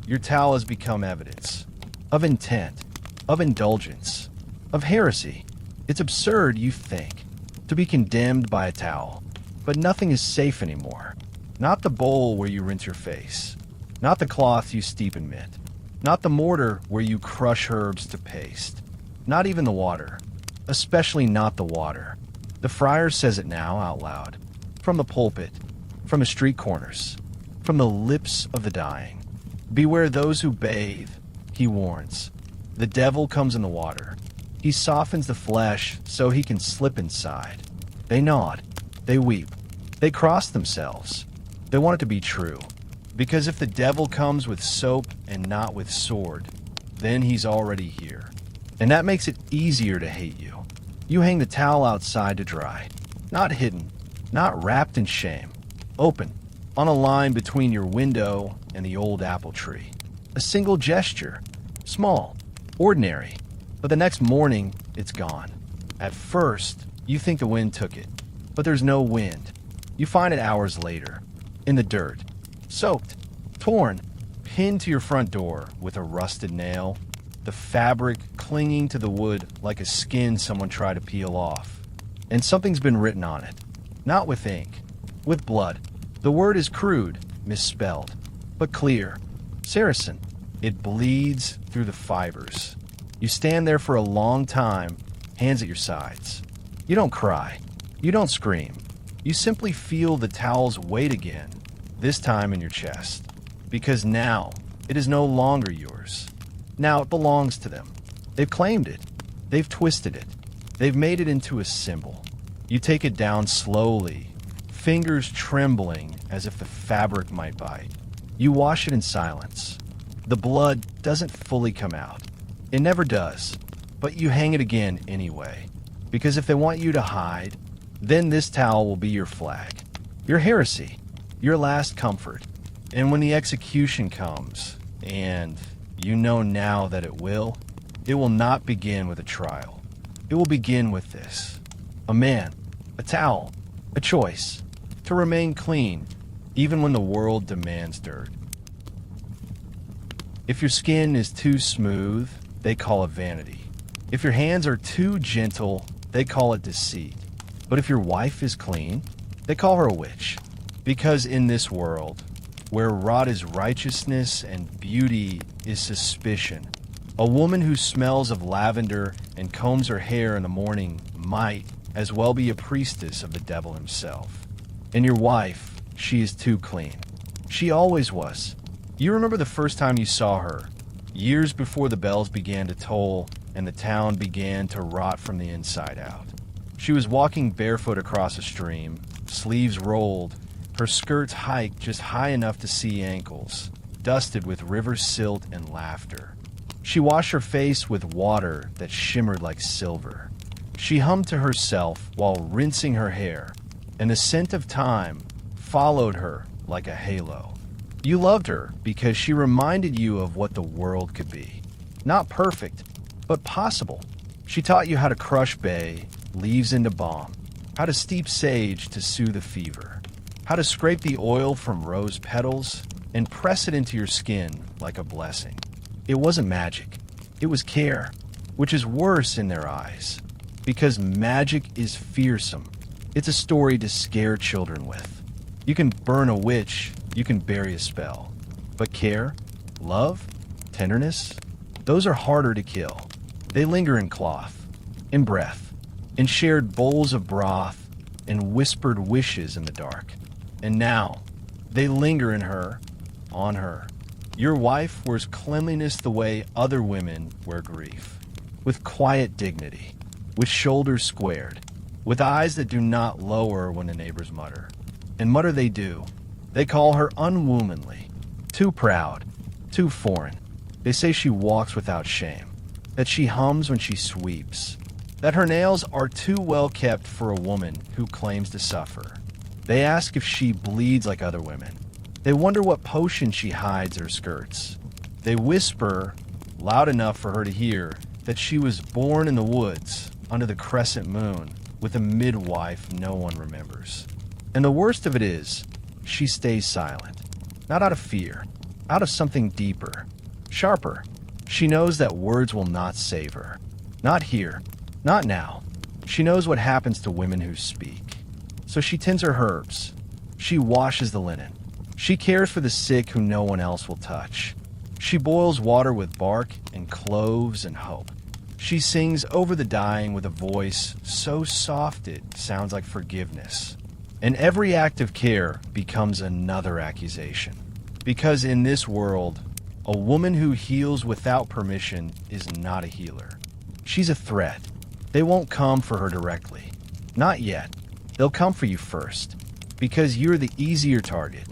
your towel has become evidence of intent, of indulgence, of heresy. It's absurd, you think, to be condemned by a towel, but nothing is safe anymore. Not the bowl where you rinse your face, not the cloth you steep in mint, not the mortar where you crush herbs to paste, not even the water, especially not the water. The friar says it now out loud, from the pulpit, from the street corners, from the lips of the dying. Beware those who bathe, he warns. The devil comes in the water. He softens the flesh so he can slip inside. They nod. They weep. They cross themselves. They want it to be true. Because if the devil comes with soap and not with sword, then he's already here. And that makes it easier to hate you. You hang the towel outside to dry. Not hidden. Not wrapped in shame. Open. On a line between your window and the old apple tree. A single gesture. Small. Ordinary. But the next morning, it's gone. At first, you think the wind took it. But there's no wind. You find it hours later. In the dirt. Soaked. Torn. Pinned to your front door with a rusted nail. The fabric clinging to the wood like a skin someone tried to peel off. And something's been written on it. Not with ink. With blood. The word is crude, misspelled, but clear. Saracen. It bleeds through the fibers. You stand there for a long time, hands at your sides. You don't cry. You don't scream. You simply feel the towel's weight again, this time in your chest. Because now, it is no longer yours. Now it belongs to them. They've claimed it. They've twisted it. They've made it into a symbol. You take it down slowly, fingers trembling as if the fabric might bite. You wash it in silence. The blood doesn't fully come out. It never does. But you hang it again anyway. Because if they want you to hide, then this towel will be your flag. Your heresy. Your last comfort. And when the execution comes, and you know now that it will not begin with a trial. It will begin with this. A man. A towel. A choice. To remain clean, even when the world demands dirt. If your skin is too smooth, they call it vanity. If your hands are too gentle, they call it deceit. But if your wife is clean, they call her a witch. Because in this world, where wrought is righteousness and beauty is suspicion, a woman who smells of lavender and combs her hair in the morning might as well be a priestess of the devil himself. And your wife, she is too clean. She always was. You remember the first time you saw her, years before the bells began to toll and the town began to rot from the inside out. She was walking barefoot across a stream, sleeves rolled, her skirts hiked just high enough to see ankles, dusted with river silt and laughter. She washed her face with water that shimmered like silver. She hummed to herself while rinsing her hair, and the scent of time followed her like a halo. You loved her because she reminded you of what the world could be. Not perfect, but possible. She taught you how to crush bay, leaves into balm, how to steep sage to soothe a fever, how to scrape the oil from rose petals and press it into your skin like a blessing. It wasn't magic. It was care, which is worse in their eyes, because magic is fearsome. It's a story to scare children with. You can burn a witch, you can bury a spell. But care, love, tenderness, those are harder to kill. They linger in cloth, in breath, in shared bowls of broth, and whispered wishes in the dark. And now, they linger in her, on her. Your wife wears cleanliness the way other women wear grief, with quiet dignity, with shoulders squared, with eyes that do not lower when the neighbors mutter. And mutter they do. They call her unwomanly, too proud, too foreign. They say she walks without shame, that she hums when she sweeps, that her nails are too well kept for a woman who claims to suffer. They ask if she bleeds like other women. They wonder what potion she hides her skirts. They whisper, loud enough for her to hear, that she was born in the woods under the crescent moon with a midwife no one remembers. And the worst of it is, she stays silent. Not out of fear, out of something deeper, sharper. She knows that words will not save her. Not here, not now. She knows what happens to women who speak. So she tends her herbs. She washes the linen. She cares for the sick who no one else will touch. She boils water with bark and cloves and hope. She sings over the dying with a voice so soft it sounds like forgiveness. And every act of care becomes another accusation. Because in this world, a woman who heals without permission is not a healer. She's a threat. They won't come for her directly. Not yet. They'll come for you first, because you're the easier target.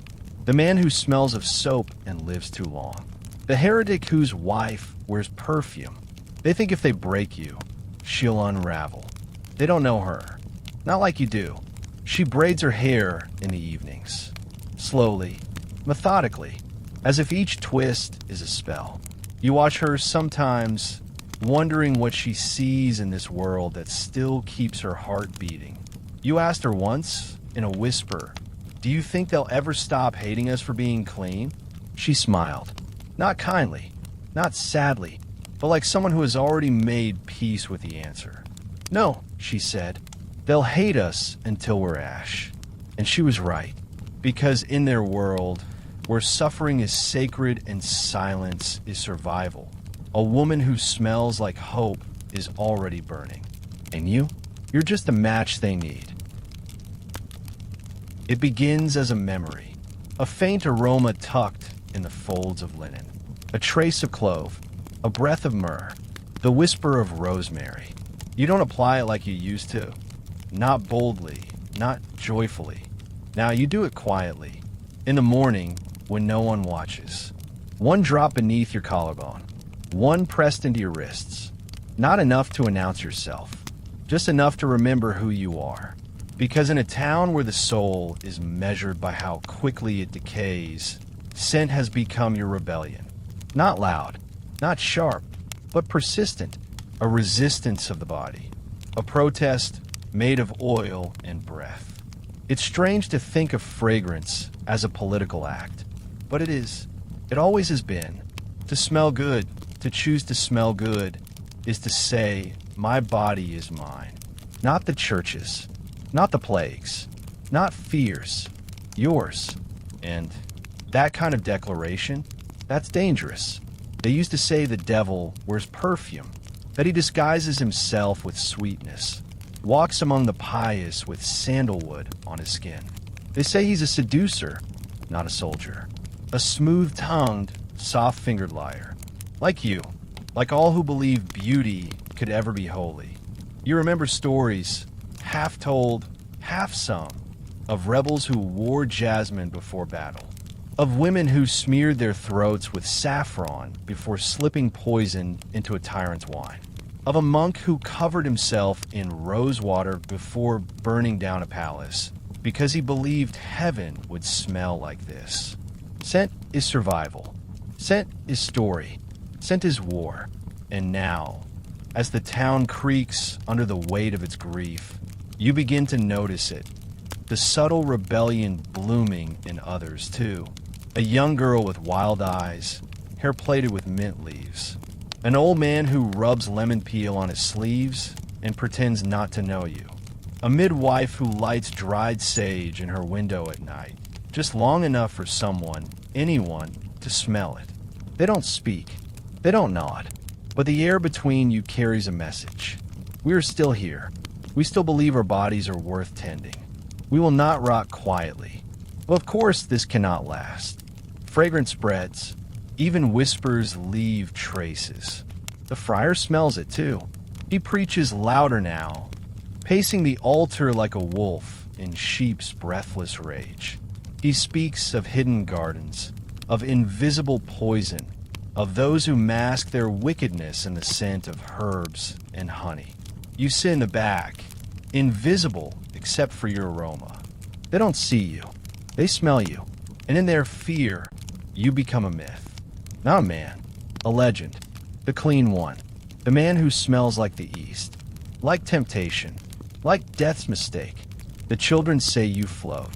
The man who smells of soap and lives too long. The heretic whose wife wears perfume. They think if they break you, she'll unravel. They don't know her. Not like you do. She braids her hair in the evenings. Slowly, methodically, as if each twist is a spell. You watch her sometimes, wondering what she sees in this world that still keeps her heart beating. You asked her once, in a whisper, "Do you think they'll ever stop hating us for being clean?" She smiled. Not kindly, not sadly, but like someone who has already made peace with the answer. "No," she said, "they'll hate us until we're ash." And she was right, because in their world, where suffering is sacred and silence is survival, a woman who smells like hope is already burning. And you're just the match they need. It begins as a memory, a faint aroma tucked in the folds of linen, a trace of clove, a breath of myrrh, the whisper of rosemary. You don't apply it like you used to, not boldly, not joyfully. Now you do it quietly, in the morning when no one watches. One drop beneath your collarbone, one pressed into your wrists. Not enough to announce yourself, just enough to remember who you are. Because in a town where the soul is measured by how quickly it decays, scent has become your rebellion. Not loud, not sharp, but persistent, a resistance of the body, a protest made of oil and breath. It's strange to think of fragrance as a political act, but it is. It always has been. To smell good, to choose to smell good, is to say, my body is mine. Not the church's, not the plagues, not fears, yours. And that kind of declaration, that's dangerous. They used to say the devil wears perfume, that he disguises himself with sweetness, walks among the pious with sandalwood on his skin. They say he's a seducer, not a soldier, a smooth-tongued, soft-fingered liar. Like you, like all who believe beauty could ever be holy. You remember stories, half told, half sung, of rebels who wore jasmine before battle, of women who smeared their throats with saffron before slipping poison into a tyrant's wine, of a monk who covered himself in rose water before burning down a palace because he believed heaven would smell like this. Scent is survival. Scent is story. Scent is war. And now, as the town creaks under the weight of its grief, you begin to notice it. The subtle rebellion blooming in others, too. A young girl with wild eyes, hair plaited with mint leaves. An old man who rubs lemon peel on his sleeves and pretends not to know you. A midwife who lights dried sage in her window at night, just long enough for someone, anyone, to smell it. They don't speak. They don't nod. But the air between you carries a message. We are still here. We still believe our bodies are worth tending. We will not rot quietly. Well, of course, this cannot last. Fragrance spreads. Even whispers leave traces. The friar smells it, too. He preaches louder now, pacing the altar like a wolf in sheep's breathless rage. He speaks of hidden gardens, of invisible poison, of those who mask their wickedness in the scent of herbs and honey. You sit in the back, invisible except for your aroma. They don't see you. They smell you. And in their fear, you become a myth. Not a man, a legend, the clean one, the man who smells like the East, like temptation, like death's mistake. The children say you float,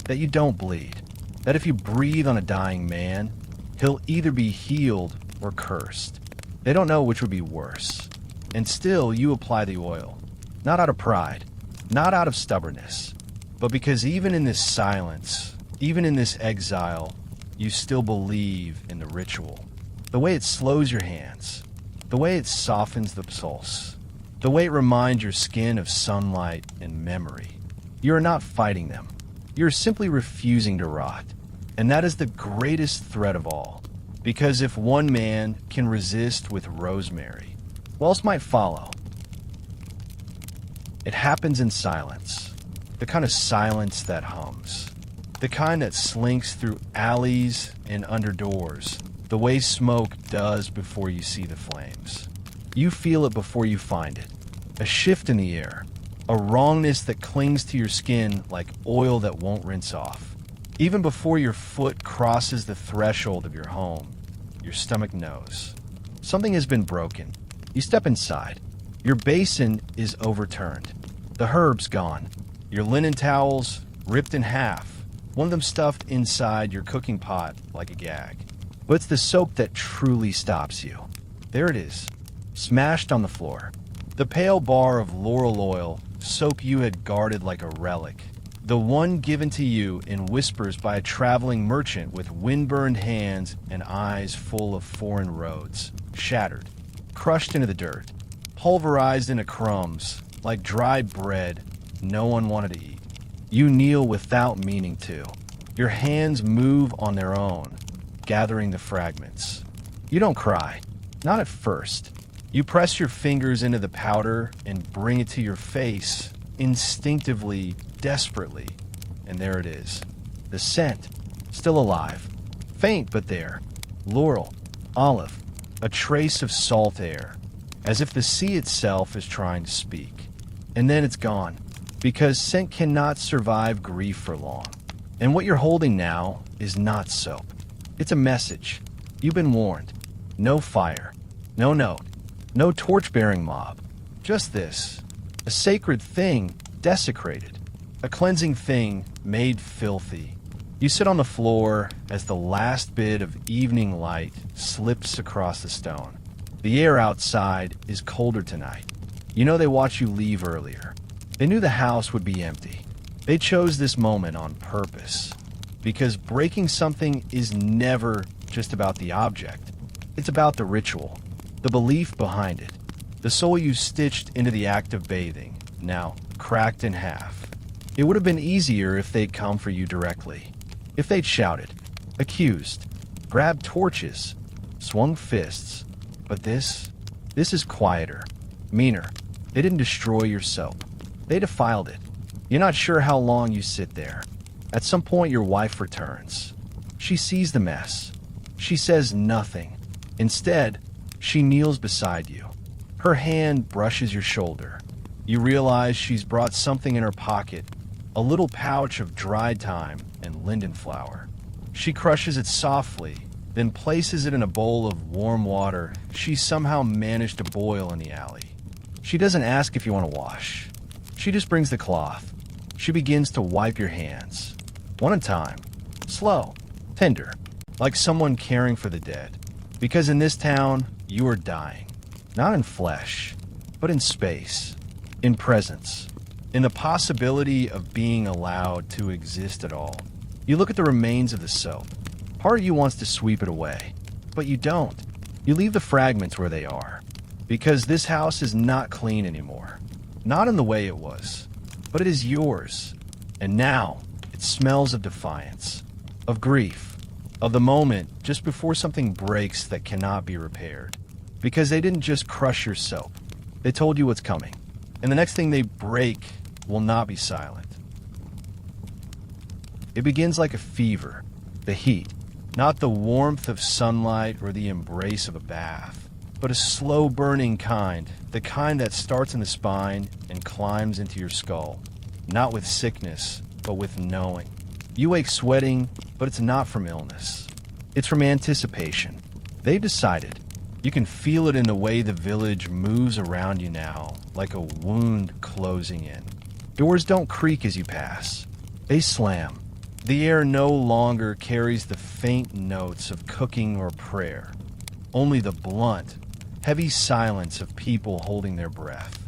that you don't bleed, that if you breathe on a dying man, he'll either be healed or cursed. They don't know which would be worse. And still you apply the oil, not out of pride, not out of stubbornness, but because even in this silence, even in this exile, you still believe in the ritual. The way it slows your hands, the way it softens the pulse, the way it reminds your skin of sunlight and memory. You are not fighting them. You are simply refusing to rot. And that is the greatest threat of all. Because if one man can resist with rosemary, What else might follow? It happens in silence. The kind of silence that hums. The kind that slinks through alleys and under doors. The way smoke does before you see the flames. You feel it before you find it. A shift in the air. A wrongness that clings to your skin like oil that won't rinse off. Even before your foot crosses the threshold of your home, your stomach knows. Something has been broken. You step inside. Your basin is overturned. The herb's gone. Your linen towels ripped in half. One of them stuffed inside your cooking pot like a gag. But it's the soap that truly stops you. There it is, smashed on the floor. The pale bar of laurel oil, soap you had guarded like a relic. The one given to you in whispers by a traveling merchant with wind-burned hands and eyes full of foreign roads. Shattered, crushed into the dirt, pulverized into crumbs, like dried bread no one wanted to eat. You kneel without meaning to. Your hands move on their own, gathering the fragments. You don't cry, not at first. You press your fingers into the powder and bring it to your face, instinctively, desperately. And there it is. The scent, still alive. Faint, but there. Laurel, olive, a trace of salt air, as if the sea itself is trying to speak. And then it's gone, because scent cannot survive grief for long. And what you're holding now is not soap. It's a message. You've been warned. No fire. No note. No torch-bearing mob. Just this. A sacred thing desecrated. A cleansing thing made filthy. You sit on the floor as the last bit of evening light slips across the stone. The air outside is colder tonight. You know they watched you leave earlier. They knew the house would be empty. They chose this moment on purpose. Because breaking something is never just about the object. It's about the ritual, the belief behind it, the soul you stitched into the act of bathing, now cracked in half. It would have been easier if they'd come for you directly. If they'd shouted, accused, grabbed torches, swung fists. But this is quieter, meaner. They didn't destroy your soap. They defiled it. You're not sure how long you sit there. At some point, your wife returns. She sees the mess. She says nothing. Instead, she kneels beside you. Her hand brushes your shoulder. You realize she's brought something in her pocket, a little pouch of dried thyme and linden flower. She crushes it softly, then places it in a bowl of warm water she somehow managed to boil in the alley. She doesn't ask if you want to wash. She just brings the cloth. She begins to wipe your hands. One at a time. Slow. Tender. Like someone caring for the dead. Because in this town, you are dying. Not in flesh, but in space. In presence. In the possibility of being allowed to exist at all. You look at the remains of the soap. Part of you wants to sweep it away. But you don't. You leave the fragments where they are. Because this house is not clean anymore. Not in the way it was. But it is yours. And now, it smells of defiance. Of grief. Of the moment just before something breaks that cannot be repaired. Because they didn't just crush your soap. They told you what's coming. And the next thing they break will not be silent. It begins like a fever. The heat. Not the warmth of sunlight or the embrace of a bath. But a slow burning kind. The kind that starts in the spine and climbs into your skull. Not with sickness, but with knowing. You wake sweating, but it's not from illness. It's from anticipation. They've decided. You can feel it in the way the village moves around you now, like a wound closing in. Doors don't creak as you pass. They slam. The air no longer carries the faint notes of cooking or prayer. Only the blunt, heavy silence of people holding their breath.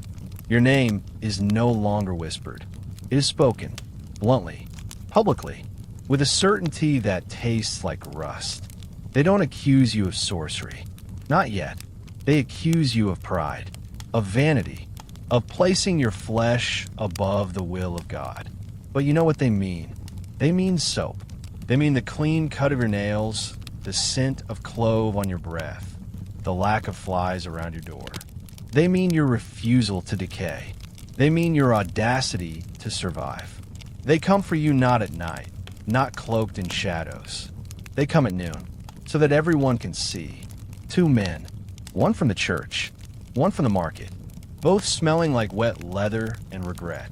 Your name is no longer whispered. It is spoken, bluntly, publicly, with a certainty that tastes like rust. They don't accuse you of sorcery. Not yet. They accuse you of pride, of vanity, of placing your flesh above the will of God. But you know what they mean. They mean soap. They mean the clean cut of your nails, the scent of clove on your breath, the lack of flies around your door. They mean your refusal to decay. They mean your audacity to survive. They come for you not at night, not cloaked in shadows. They come at noon, so that everyone can see. Two men, one from the church, one from the market, both smelling like wet leather and regret.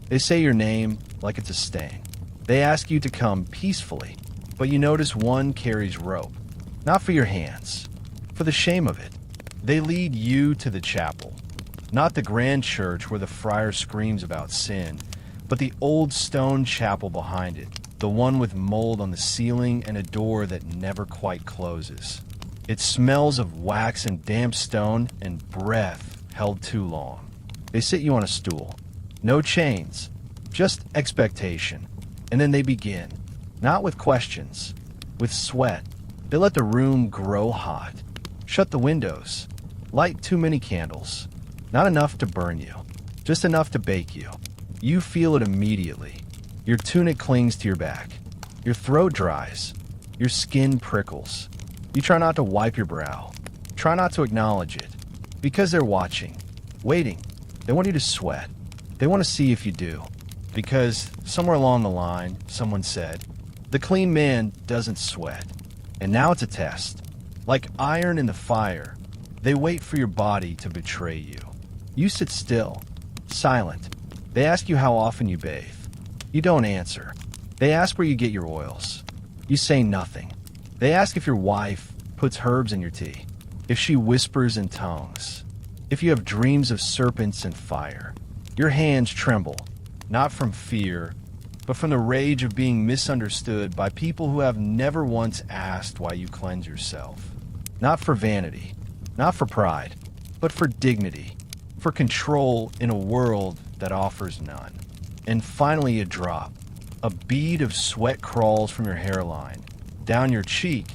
They say your name like it's a stain. They ask you to come peacefully, but you notice one carries rope, not for your hands, for the shame of it. They lead you to the chapel, not the grand church where the friar screams about sin, but the old stone chapel behind it, the one with mold on the ceiling and a door that never quite closes. It smells of wax and damp stone and breath held too long. They sit you on a stool. No chains, just expectation. And then they begin, not with questions, with sweat. They let the room grow hot. Shut the windows. Light too many candles. Not enough to burn you, just enough to bake you. You feel it immediately. Your tunic clings to your back. Your throat dries. Your skin prickles. You try not to wipe your brow. Try not to acknowledge it. Because they're watching, waiting. They want you to sweat. They want to see if you do. Because somewhere along the line, someone said, the clean man doesn't sweat. And now it's a test. Like iron in the fire, they wait for your body to betray you. You sit still, silent. They ask you how often you bathe. You don't answer. They ask where you get your oils. You say nothing. They ask if your wife puts herbs in your tea, if she whispers in tongues, if you have dreams of serpents and fire. Your hands tremble, not from fear, but from the rage of being misunderstood by people who have never once asked why you cleanse yourself. Not for vanity, not for pride, but for dignity, for control in a world that offers none. And finally a drop. A bead of sweat crawls from your hairline, down your cheek,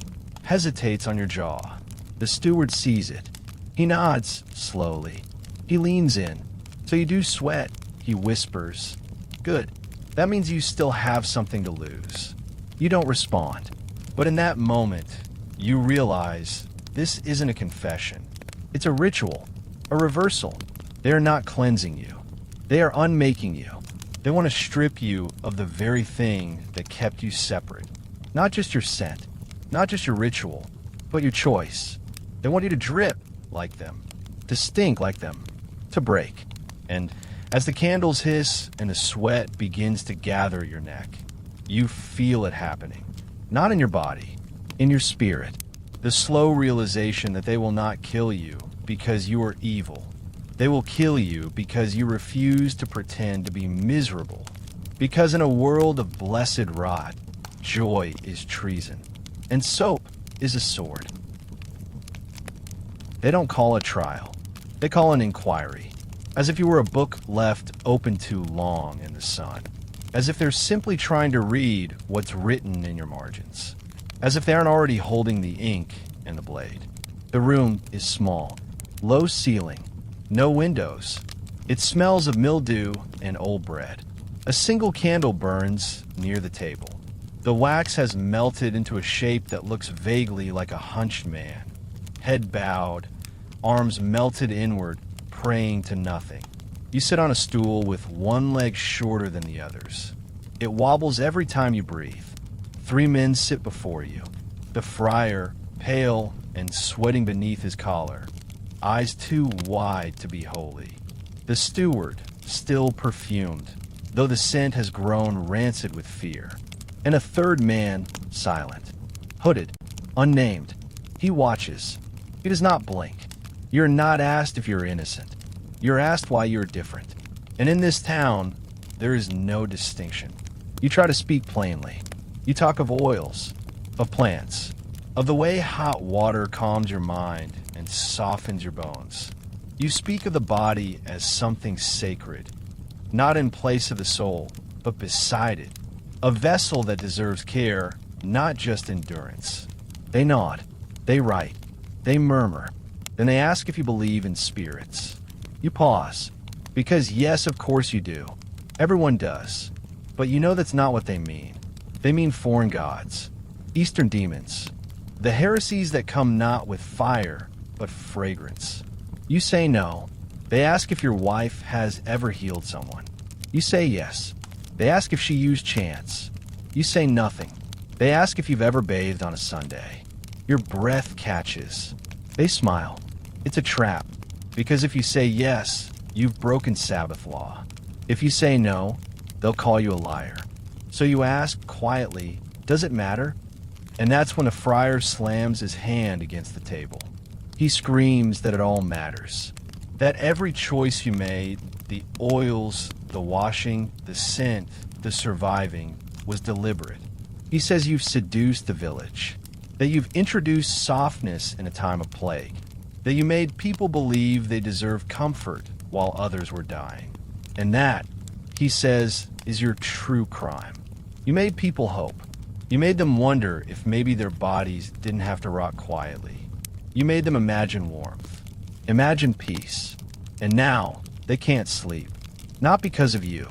hesitates on your jaw. The steward sees it. He nods slowly. He leans in. So you do sweat, he whispers. Good. That means you still have something to lose. You don't respond. But in that moment, you realize this isn't a confession. It's a ritual, a reversal. They are not cleansing you. They are unmaking you. They want to strip you of the very thing that kept you separate. Not just your scent, not just your ritual, but your choice. They want you to drip like them, to stink like them, to break. And as the candles hiss and the sweat begins to gather your neck, you feel it happening. Not in your body, in your spirit. The slow realization that they will not kill you because you are evil. They will kill you because you refuse to pretend to be miserable. Because in a world of blessed rot, joy is treason, and soap is a sword. They don't call a trial. They call an inquiry. As if you were a book left open too long in the sun. As if they're simply trying to read what's written in your margins. As if they aren't already holding the ink and the blade. The room is small, low ceiling, no windows. It smells of mildew and old bread. A single candle burns near the table. The wax has melted into a shape that looks vaguely like a hunched man. Head bowed, arms melted inward, praying to nothing. You sit on a stool with one leg shorter than the others. It wobbles every time you breathe. 3 men sit before you. The friar, pale and sweating beneath his collar, eyes too wide to be holy. The steward, still perfumed, though the scent has grown rancid with fear. And a 3rd man, silent, hooded, unnamed. He watches. He does not blink. You're not asked if you're innocent. You're asked why you're different. And in this town, there is no distinction. You try to speak plainly. You talk of oils, of plants, of the way hot water calms your mind and softens your bones. You speak of the body as something sacred, not in place of the soul, but beside it. A vessel that deserves care, not just endurance. They nod. They write. They murmur. Then they ask if you believe in spirits. You pause. Because yes, of course you do. Everyone does. But you know that's not what they mean. They mean foreign gods. Eastern demons. The heresies that come not with fire, but fragrance. You say no. They ask if your wife has ever healed someone. You say yes. They ask if she used chants. You say nothing. They ask if you've ever bathed on a Sunday. Your breath catches. They smile. It's a trap, because if you say yes, you've broken Sabbath law. If you say no, they'll call you a liar. So you ask quietly, does it matter? And that's when a friar slams his hand against the table. He screams that it all matters. That every choice you made, the oils, the washing, the scent, the surviving, was deliberate. He says you've seduced the village, that you've introduced softness in a time of plague, that you made people believe they deserve comfort while others were dying. And that, he says, is your true crime. You made people hope. You made them wonder if maybe their bodies didn't have to rot quietly. You made them imagine warmth, imagine peace. And now they can't sleep, not because of you,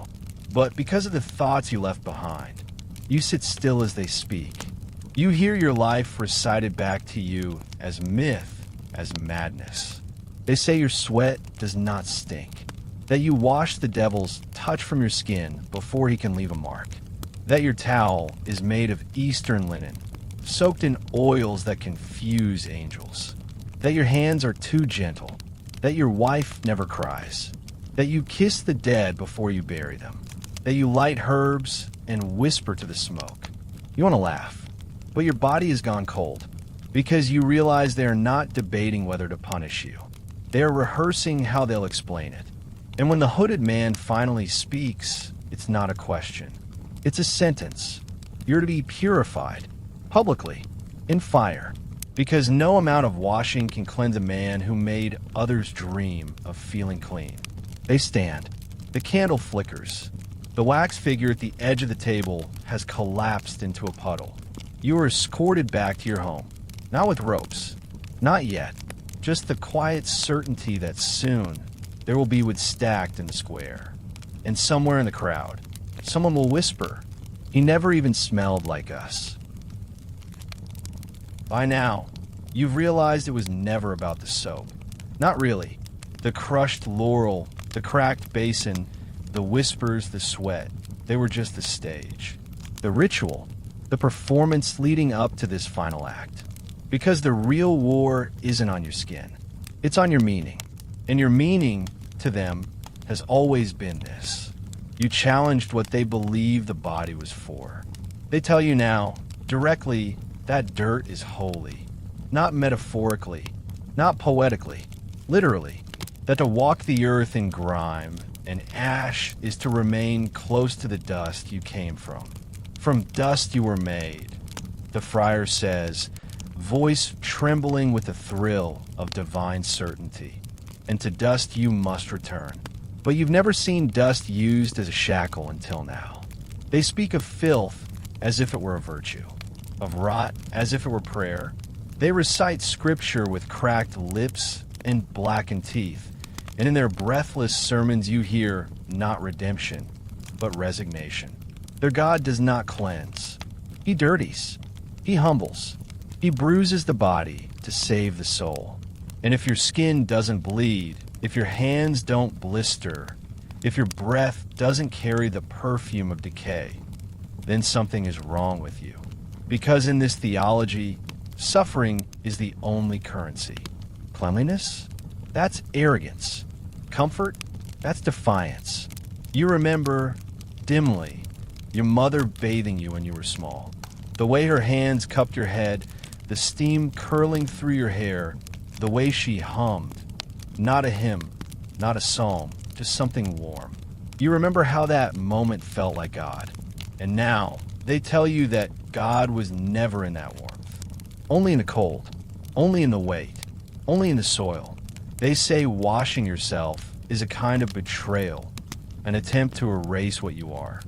but because of the thoughts you left behind. You sit still as they speak. You hear your life recited back to you as myth, as madness. They say your sweat does not stink, that you wash the devil's touch from your skin before he can leave a mark, that your towel is made of Eastern linen, soaked in oils that confuse angels, that your hands are too gentle, that your wife never cries, that you kiss the dead before you bury them, that you light herbs and whisper to the smoke. You want to laugh, but your body has gone cold, because you realize they are not debating whether to punish you. They are rehearsing how they'll explain it. And when the hooded man finally speaks, it's not a question. It's a sentence. You're to be purified, publicly, in fire, because no amount of washing can cleanse a man who made others dream of feeling clean. They stand. The candle flickers. The wax figure at the edge of the table has collapsed into a puddle. You are escorted back to your home, not with ropes, not yet, just the quiet certainty that soon there will be wood stacked in the square. And somewhere in the crowd, someone will whisper, "He never even smelled like us." By now, you've realized it was never about the soap. Not really. The crushed laurel, the cracked basin, the whispers, the sweat, they were just the stage. The ritual, the performance leading up to this final act. Because the real war isn't on your skin. It's on your meaning. And your meaning to them has always been this. You challenged what they believed the body was for. They tell you now, directly, that dirt is holy. Not metaphorically, not poetically, literally. That to walk the earth in grime and ash is to remain close to the dust you came from. From dust you were made, the friar says, voice trembling with the thrill of divine certainty. And to dust you must return. But you've never seen dust used as a shackle until now. They speak of filth as if it were a virtue, of rot as if it were prayer. They recite scripture with cracked lips and blackened teeth. And in their breathless sermons you hear not redemption, but resignation. Their God does not cleanse. He dirties. He humbles. He bruises the body to save the soul. And if your skin doesn't bleed, if your hands don't blister, if your breath doesn't carry the perfume of decay, then something is wrong with you. Because in this theology, suffering is the only currency. Cleanliness? That's arrogance. Comfort? That's defiance. You remember, dimly, your mother bathing you when you were small. The way her hands cupped your head, the steam curling through your hair, the way she hummed. Not a hymn, not a psalm, just something warm. You remember how that moment felt like God. And now, they tell you that God was never in that warmth. Only in the cold. Only in the weight. Only in the soil. They say washing yourself is a kind of betrayal, an attempt to erase what you are.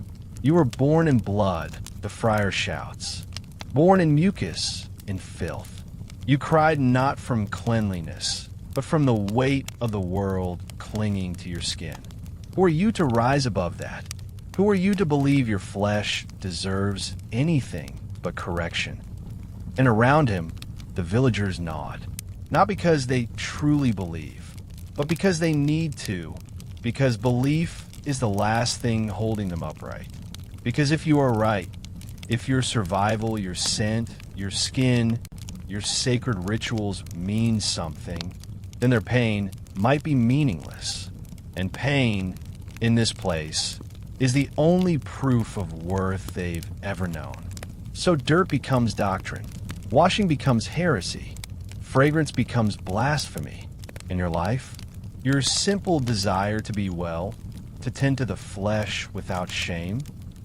You were born in blood, the friar shouts. Born in mucus, in filth. You cried not from cleanliness, but from the weight of the world clinging to your skin. Who are you to rise above that? Who are you to believe your flesh deserves anything but correction? And around him, the villagers nod. Not because they truly believe, but because they need to, because belief is the last thing holding them upright. Because if you are right, if your survival, your scent, your skin, your sacred rituals mean something, then their pain might be meaningless. And pain, in this place, is the only proof of worth they've ever known. So dirt becomes doctrine. Washing becomes heresy. Fragrance becomes blasphemy. In your life, your simple desire to be well, to tend to the flesh without shame,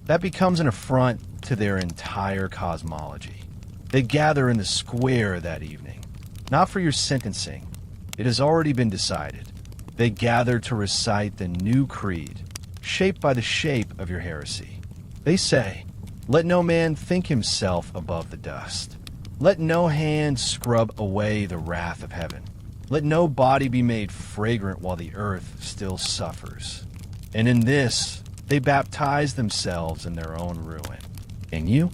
that becomes an affront to their entire cosmology. They gather in the square that evening, not for your sentencing. It has already been decided. They gather to recite the new creed, shaped by the shape of your heresy. They say, "Let no man think himself above the dust. Let no hand scrub away the wrath of heaven. Let no body be made fragrant while the earth still suffers." And in this, they baptize themselves in their own ruin. And you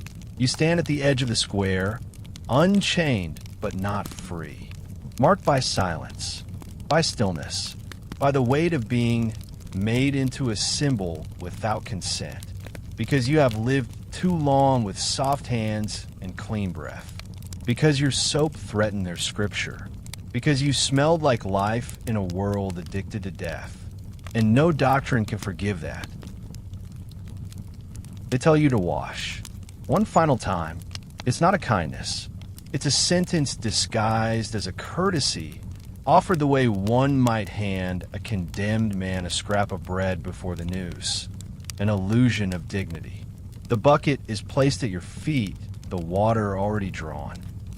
stand at the edge of the square, unchained but not free, marked by silence, by stillness, by the weight of being made into a symbol without consent, because you have lived too long with soft hands and clean breath, because your soap threatened their scripture, because you smelled like life in a world addicted to death, and no doctrine can forgive that. They tell you to wash. One final time. It's not a kindness. It's a sentence disguised as a courtesy, offered the way one might hand a condemned man a scrap of bread before the noose, an illusion of dignity. The bucket is placed at your feet, the water already drawn.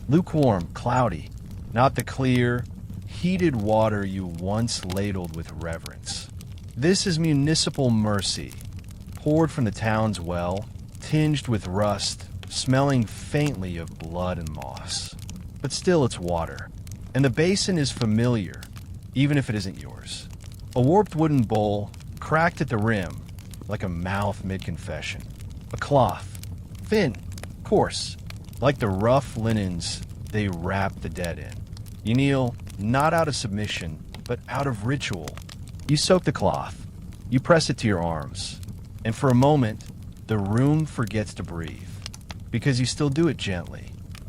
Lukewarm, cloudy, not the clear, heated water you once ladled with reverence. This is municipal mercy, poured from the town's well, tinged with rust, smelling faintly of blood and moss. But still it's water, and the basin is familiar, even if it isn't yours. A warped wooden bowl, cracked at the rim, like a mouth mid-confession. A cloth, thin, coarse, like the rough linens they wrap the dead in. You kneel, not out of submission, but out of ritual. You soak the cloth. You press it to your arms. And for a moment, the room forgets to breathe. Because you still do it gently.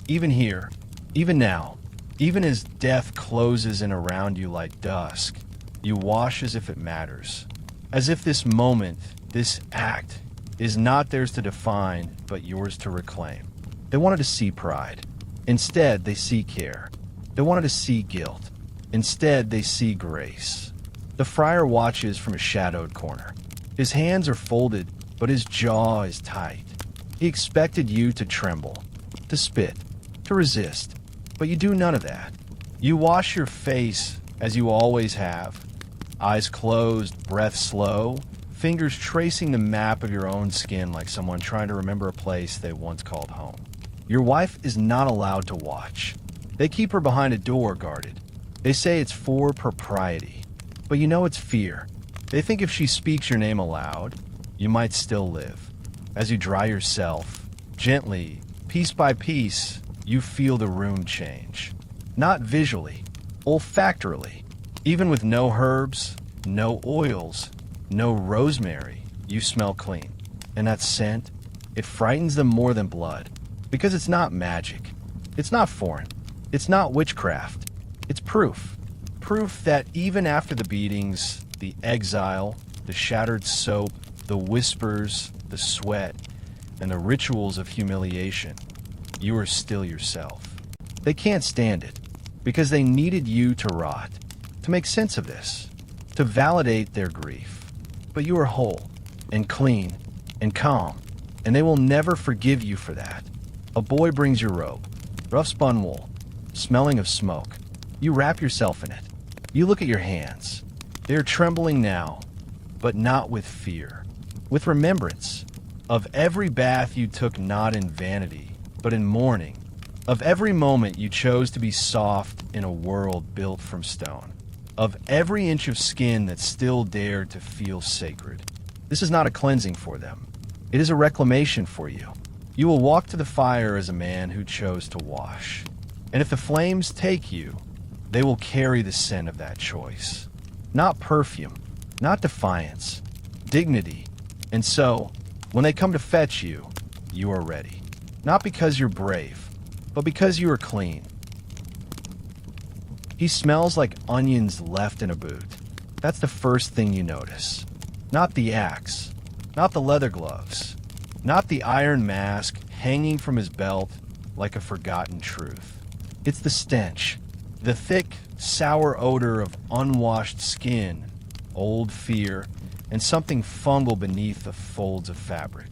Even here, even now, even as death closes in around you like dusk, you wash as if it matters. As if this moment, this act, is not theirs to define, but yours to reclaim. They wanted to see pride. Instead, they see care. They wanted to see guilt. Instead, they see grace. The friar watches from a shadowed corner. His hands are folded, but his jaw is tight. He expected you to tremble, to spit, to resist, but you do none of that. You wash your face as you always have, eyes closed, breath slow, fingers tracing the map of your own skin like someone trying to remember a place they once called home. Your wife is not allowed to watch. They keep her behind a door guarded. They say it's for propriety, but you know it's fear. They think if she speaks your name aloud, you might still live. As you dry yourself, gently, piece by piece, you feel the room change. Not visually, olfactorily. Even with no herbs, no oils, no rosemary, you smell clean. And that scent, it frightens them more than blood. Because it's not magic. It's not foreign. It's not witchcraft. It's proof. Proof that even after the beatings, the exile, the shattered soap, the whispers, the sweat, and the rituals of humiliation, you are still yourself. They can't stand it, because they needed you to rot, to make sense of this, to validate their grief. But you are whole, and clean, and calm, and they will never forgive you for that. A boy brings your robe, rough spun wool, smelling of smoke. You wrap yourself in it. You look at your hands. They are trembling now, but not with fear, with remembrance of every bath you took not in vanity, but in mourning, of every moment you chose to be soft in a world built from stone, of every inch of skin that still dared to feel sacred. This is not a cleansing for them. It is a reclamation for you. You will walk to the fire as a man who chose to wash. And if the flames take you, they will carry the scent of that choice. Not perfume, not defiance, dignity. And so, when they come to fetch you, you are ready. Not because you're brave, but because you are clean. He smells like onions left in a boot. That's the first thing you notice. Not the axe, not the leather gloves, not the iron mask hanging from his belt like a forgotten truth. It's the stench, the thick, sour odor of unwashed skin, old fear, and something fungal beneath the folds of fabric.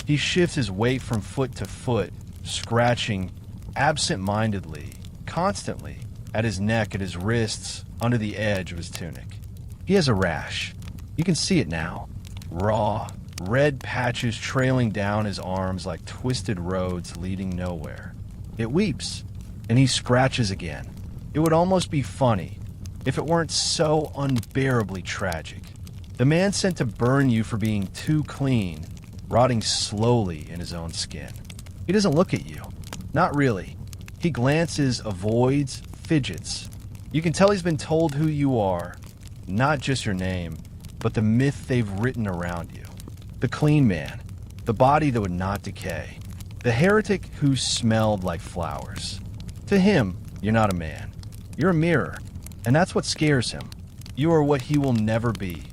He shifts his weight from foot to foot, scratching absent-mindedly, constantly, at his neck, at his wrists, under the edge of his tunic. He has a rash. You can see it now. Raw, red patches trailing down his arms like twisted roads leading nowhere. It weeps, and he scratches again. It would almost be funny if it weren't so unbearably tragic. The man sent to burn you for being too clean, rotting slowly in his own skin. He doesn't look at you. Not really. He glances, avoids, fidgets. You can tell he's been told who you are, not just your name, but the myth they've written around you. The clean man, the body that would not decay, the heretic who smelled like flowers. To him, you're not a man. You're a mirror, and that's what scares him. You are what he will never be,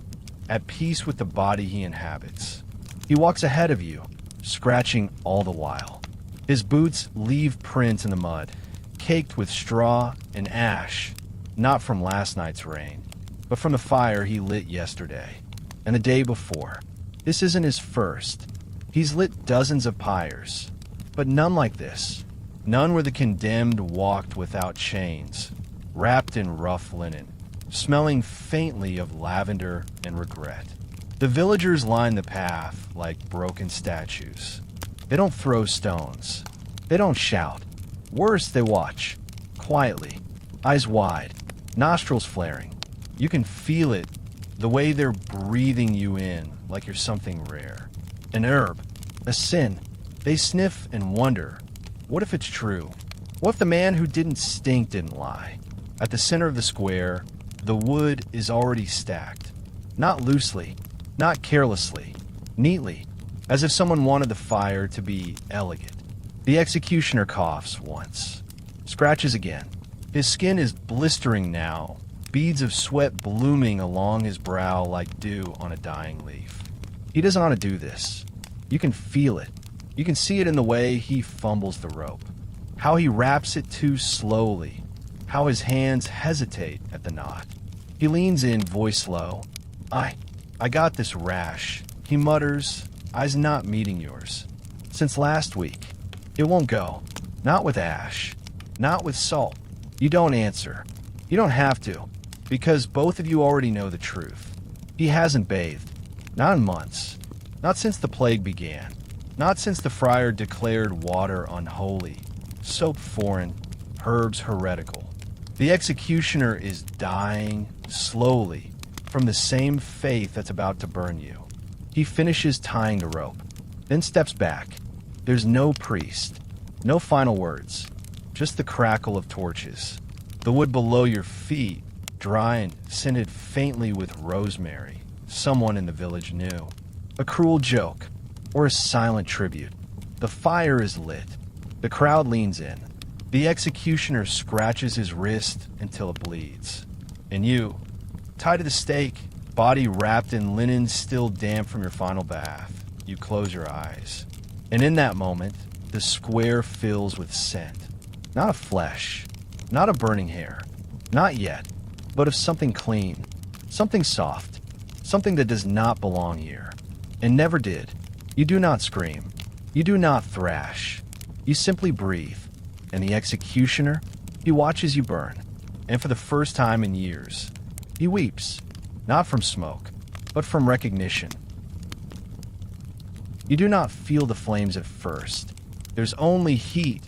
at peace with the body he inhabits. He walks ahead of you, scratching all the while. His boots leave prints in the mud, caked with straw and ash, not from last night's rain, but from the fire he lit yesterday and the day before. This isn't his first. He's lit dozens of pyres, but none like this. None where the condemned walked without chains, wrapped in rough linen, smelling faintly of lavender and regret. The villagers line the path like broken statues. They don't throw stones. They don't shout. Worse, they watch, quietly, eyes wide, nostrils flaring. You can feel it, the way they're breathing you in like you're something rare. An herb, a sin. They sniff and wonder, what if it's true? What if the man who didn't stink didn't lie? At the center of the square, the wood is already stacked. Not loosely, not carelessly, neatly, as if someone wanted the fire to be elegant. The executioner coughs once, scratches again. His skin is blistering now, beads of sweat blooming along his brow like dew on a dying leaf. He doesn't want to do this. You can feel it. You can see it in the way he fumbles the rope, how he wraps it too slowly, how his hands hesitate at the knot. He leans in, voice low. I got this rash, he mutters, eyes not meeting yours. Since last week. It won't go. Not with ash. Not with salt. You don't answer. You don't have to, because both of you already know the truth. He hasn't bathed. Not in months. Not since the plague began. Not since the friar declared water unholy, soap foreign, herbs heretical. The executioner is dying slowly from the same faith that's about to burn you. He finishes tying the rope, then steps back. There's no priest, no final words, just the crackle of torches. The wood below your feet, dry and scented faintly with rosemary, someone in the village knew. A cruel joke, or a silent tribute. The fire is lit. The crowd leans in. The executioner scratches his wrist until it bleeds. And you, tied to the stake, body wrapped in linen still damp from your final bath, you close your eyes. And in that moment, the square fills with scent. Not of flesh, not of burning hair, not yet, but of something clean, something soft, something that does not belong here, and never did. You do not scream. You do not thrash. You simply breathe. And the executioner, he watches you burn. And for the first time in years, he weeps, not from smoke, but from recognition. You do not feel the flames at first. There's only heat,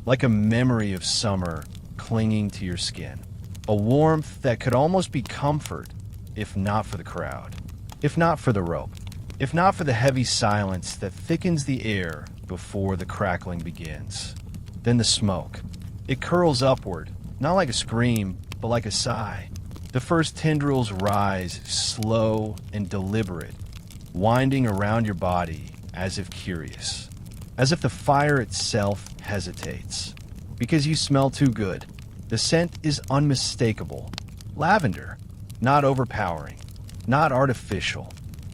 like a memory of summer clinging to your skin. A warmth that could almost be comfort, if not for the crowd, if not for the rope, if not for the heavy silence that thickens the air before the crackling begins. Then the smoke. It curls upward, not like a scream, but like a sigh. The first tendrils rise, slow and deliberate, winding around your body as if curious, as if the fire itself hesitates. Because you smell too good. The scent is unmistakable. Lavender, not overpowering, not artificial,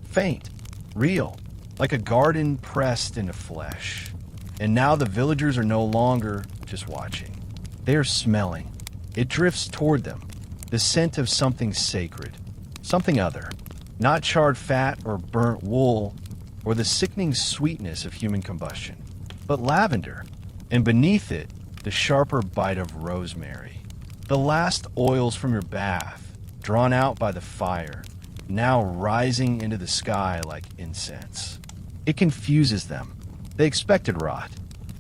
faint, real, like a garden pressed into flesh. And now the villagers are no longer just watching. They are smelling. It drifts toward them, the scent of something sacred, something other, not charred fat or burnt wool or the sickening sweetness of human combustion, but lavender, and beneath it, the sharper bite of rosemary. The last oils from your bath, drawn out by the fire, now rising into the sky like incense. It confuses them. They expected rot,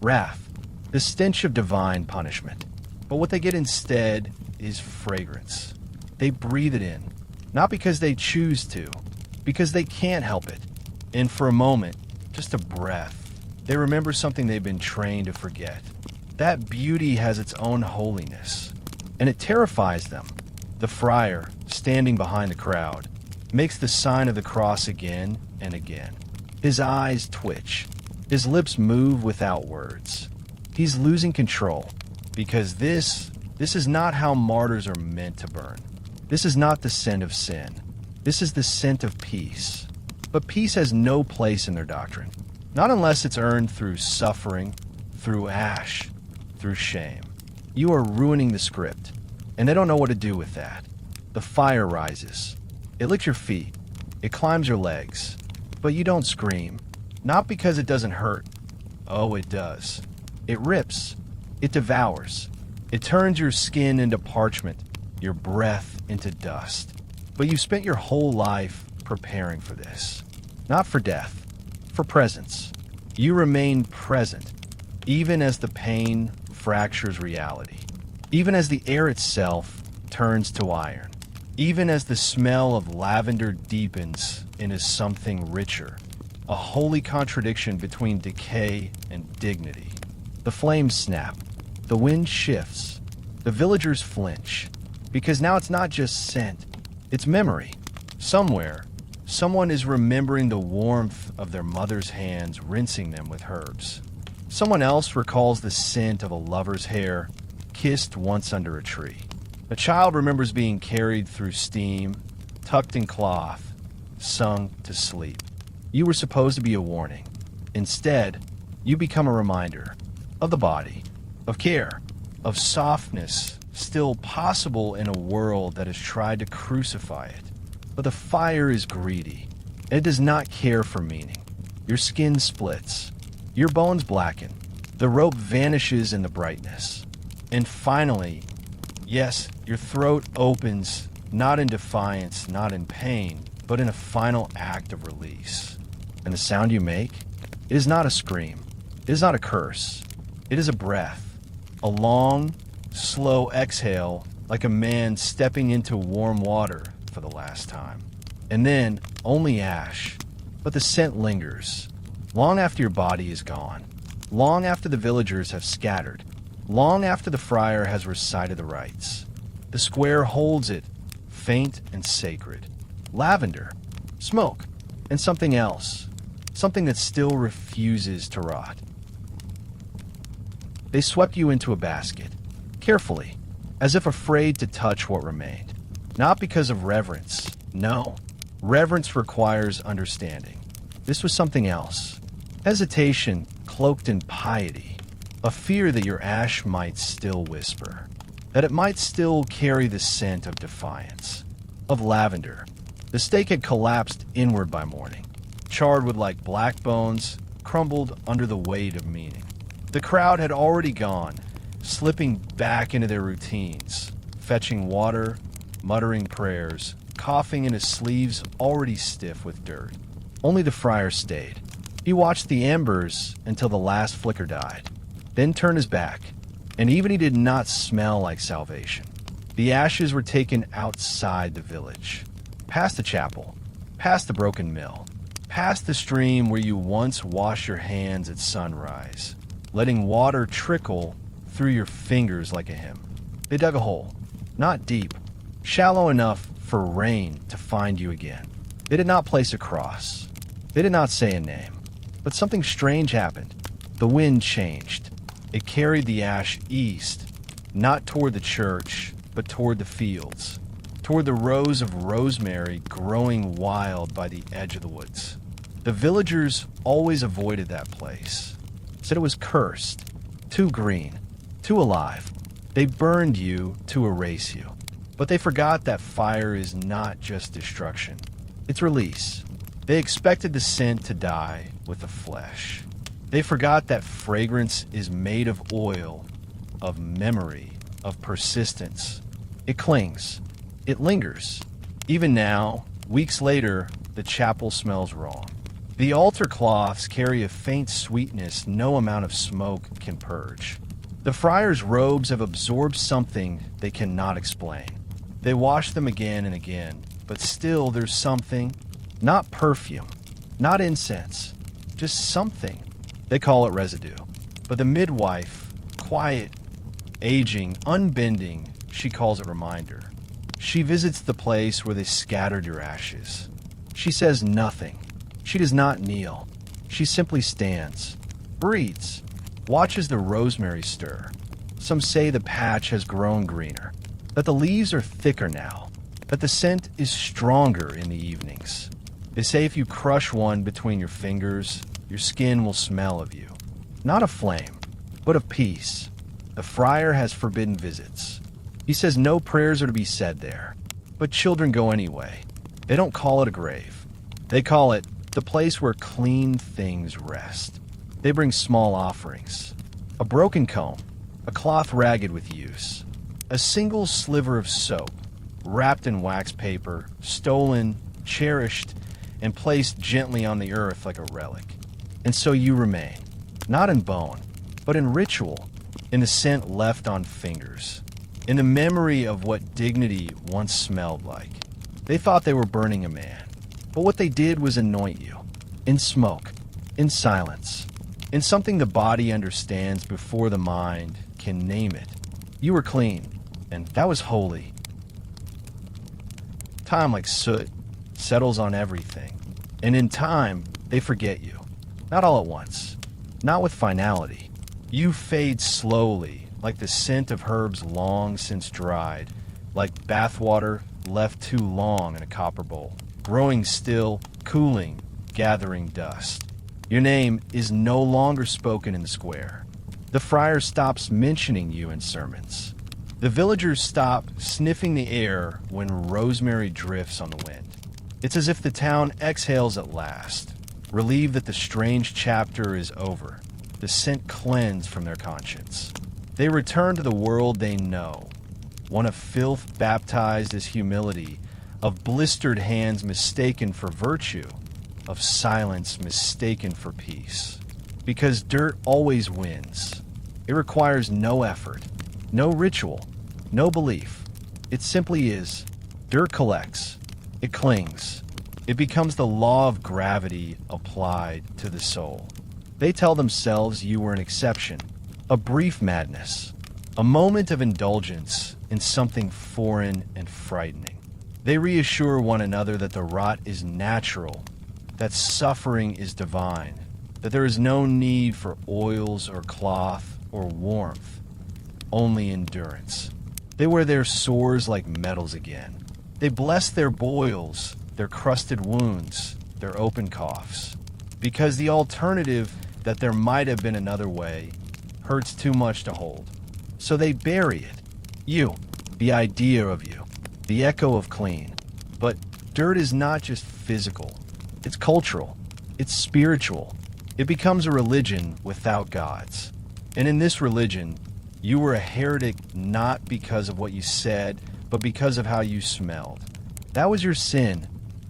wrath, the stench of divine punishment. But what they get instead is fragrance. They breathe it in, not because they choose to, because they can't help it. And for a moment, just a breath, they remember something they've been trained to forget. That beauty has its own holiness, and it terrifies them. The friar, standing behind the crowd, makes the sign of the cross again and again. His eyes twitch. His lips move without words. He's losing control, because this is not how martyrs are meant to burn. This is not the scent of sin. This is the scent of peace. But peace has no place in their doctrine, not unless it's earned through suffering, through ash, through shame. You are ruining the script, and they don't know what to do with that. The fire rises. It licks your feet. It climbs your legs. But you don't scream. Not because it doesn't hurt. Oh, it does. It rips. It devours. It turns your skin into parchment, your breath into dust. But you've spent your whole life preparing for this. Not for death, for presence. You remain present, even as the pain fractures reality, even as the air itself turns to iron, even as the smell of lavender deepens into something richer, a holy contradiction between decay and dignity. The flames snap, the wind shifts, the villagers flinch, because now it's not just scent, it's memory. Somewhere, someone is remembering the warmth of their mother's hands rinsing them with herbs. Someone else recalls the scent of a lover's hair kissed once under a tree. A child remembers being carried through steam, tucked in cloth, sung to sleep. You were supposed to be a warning. Instead, you become a reminder of the body, of care, of softness still possible in a world that has tried to crucify it. But the fire is greedy, and it does not care for meaning. Your skin splits. Your bones blacken. The rope vanishes in the brightness. And finally, yes, your throat opens, not in defiance, not in pain, but in a final act of release. And the sound you make, it is not a scream. It is not a curse. It is a breath. A long, slow exhale, like a man stepping into warm water for the last time. And then, only ash. But the scent lingers. Long after your body is gone. Long after the villagers have scattered. Long after the friar has recited the rites. The square holds it, faint and sacred. Lavender, smoke, and something else. Something that still refuses to rot. They swept you into a basket, carefully, as if afraid to touch what remained. Not because of reverence, no. Reverence requires understanding. This was something else. Hesitation cloaked in piety. A fear that your ash might still whisper. That it might still carry the scent of defiance. Of lavender. The stake had collapsed inward by morning. Charred with like black bones, crumbled under the weight of meaning. The crowd had already gone, slipping back into their routines, fetching water, muttering prayers, coughing in his sleeves already stiff with dirt. Only the friar stayed. He watched the embers until the last flicker died, then turned his back, and even he did not smell like salvation. The ashes were taken outside the village, past the chapel, past the broken mill, past the stream where you once washed your hands at sunrise, letting water trickle through your fingers like a hymn. They dug a hole, not deep, shallow enough for rain to find you again. They did not place a cross. They did not say a name. But something strange happened. The wind changed. It carried the ash east, not toward the church, but toward the fields, toward the rows of rosemary growing wild by the edge of the woods. The villagers always avoided that place, said it was cursed, too green, too alive. They burned you to erase you. But they forgot that fire is not just destruction, it's release. They expected the scent to die with the flesh. They forgot that fragrance is made of oil, of memory, of persistence. It clings. It lingers. Even now, weeks later, the chapel smells wrong. The altar cloths carry a faint sweetness no amount of smoke can purge. The friars' robes have absorbed something they cannot explain. They wash them again and again, but still there's something, not perfume, not incense, just something. They call it residue. But the midwife, quiet, aging, unbending, she calls it reminder. She visits the place where they scattered your ashes. She says nothing. She does not kneel. She simply stands, breathes, watches the rosemary stir. Some say the patch has grown greener, that the leaves are thicker now, that the scent is stronger in the evenings. They say if you crush one between your fingers, your skin will smell of you. Not of flame, but of peace. The friar has forbidden visits. He says no prayers are to be said there, but children go anyway. They don't call it a grave. They call it the place where clean things rest. They bring small offerings. A broken comb, a cloth ragged with use, a single sliver of soap, wrapped in wax paper, stolen, cherished, and placed gently on the earth like a relic. And so you remain, not in bone, but in ritual, in the scent left on fingers, in the memory of what dignity once smelled like. They thought they were burning a man, but what they did was anoint you, in smoke, in silence, in something the body understands before the mind can name it. You were clean, and that was holy. Time, like soot, settles on everything, and in time, they forget you. Not all at once, not with finality. You fade slowly, like the scent of herbs long since dried, like bathwater left too long in a copper bowl, growing still, cooling, gathering dust. Your name is no longer spoken in the square. The friar stops mentioning you in sermons. The villagers stop sniffing the air when rosemary drifts on the wind. It's as if the town exhales at last, relieved that the strange chapter is over, the scent cleansed from their conscience. They return to the world they know, one of filth baptized as humility, of blistered hands mistaken for virtue, of silence mistaken for peace. Because dirt always wins. It requires no effort, no ritual, no belief. It simply is. Dirt collects. It clings. It becomes the law of gravity applied to the soul. They tell themselves you were an exception, a brief madness, a moment of indulgence in something foreign and frightening. They reassure one another that the rot is natural, that suffering is divine, that there is no need for oils or cloth or warmth, only endurance. They wear their sores like medals again. They bless their boils, their crusted wounds, their open coughs, because the alternative that there might have been another way hurts too much to hold. So they bury it. You, the idea of you, the echo of clean. But dirt is not just physical. It's cultural. It's spiritual. It becomes a religion without gods. And in this religion, you were a heretic not because of what you said, but because of how you smelled. That was your sin.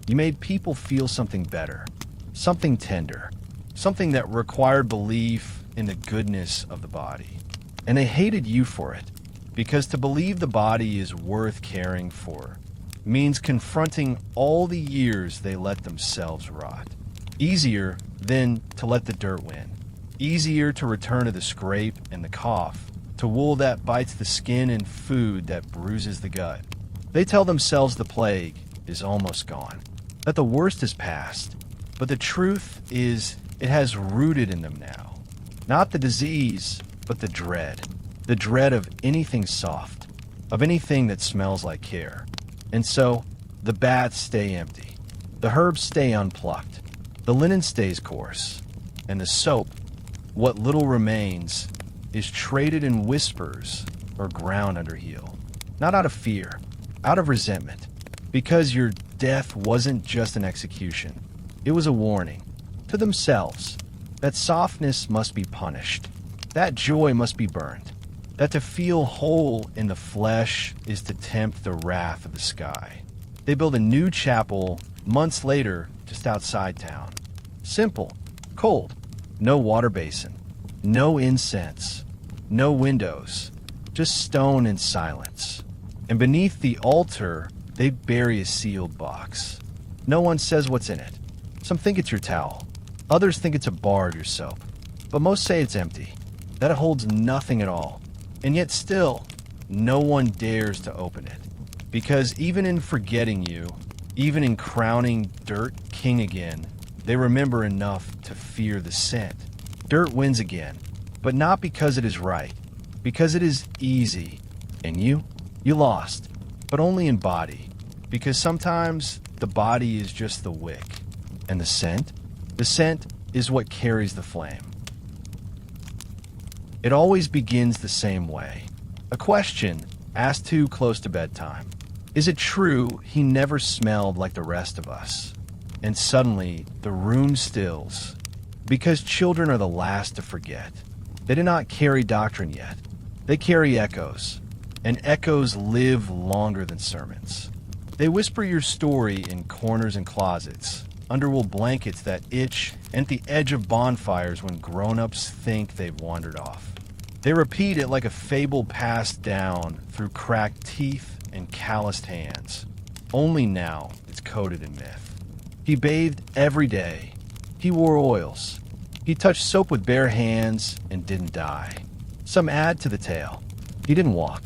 You made people feel something better, something tender, something that required belief in the goodness of the body. And they hated you for it, because to believe the body is worth caring for means confronting all the years they let themselves rot. Easier than to let the dirt win. Easier to return to the scrape and the cough, to wool that bites the skin and food that bruises the gut. They tell themselves the plague is almost gone, that the worst is past, but the truth is it has rooted in them now. Not the disease, but the dread of anything soft, of anything that smells like care. And so, the baths stay empty, the herbs stay unplucked, the linen stays coarse, and the soap, what little remains, is traded in whispers or ground under heel. Not out of fear, out of resentment, because your death wasn't just an execution. It was a warning to themselves that softness must be punished, that joy must be burned, that to feel whole in the flesh is to tempt the wrath of the sky. They build a new chapel months later just outside town. Simple, cold, no water basin, no incense, no windows, just stone and silence. And beneath the altar, they bury a sealed box. No one says what's in it. Some think it's your towel. Others think it's a bar of your soap. But most say it's empty, that it holds nothing at all. And yet still, no one dares to open it. Because even in forgetting you, even in crowning dirt king again, they remember enough to fear the scent. Dirt wins again, but not because it is right, because it is easy. And you lost, but only in body, because sometimes the body is just the wick. And the scent is what carries the flame. It always begins the same way. A question asked too close to bedtime. Is it true he never smelled like the rest of us? And suddenly the room stills, because children are the last to forget. They do not carry doctrine yet. They carry echoes, and echoes live longer than sermons. They whisper your story in corners and closets, under wool blankets that itch, and at the edge of bonfires when grown-ups think they've wandered off. They repeat it like a fable passed down through cracked teeth and calloused hands. Only now it's coated in myth. He bathed every day. He wore oils. He touched soap with bare hands and didn't die. Some add to the tale. He didn't walk.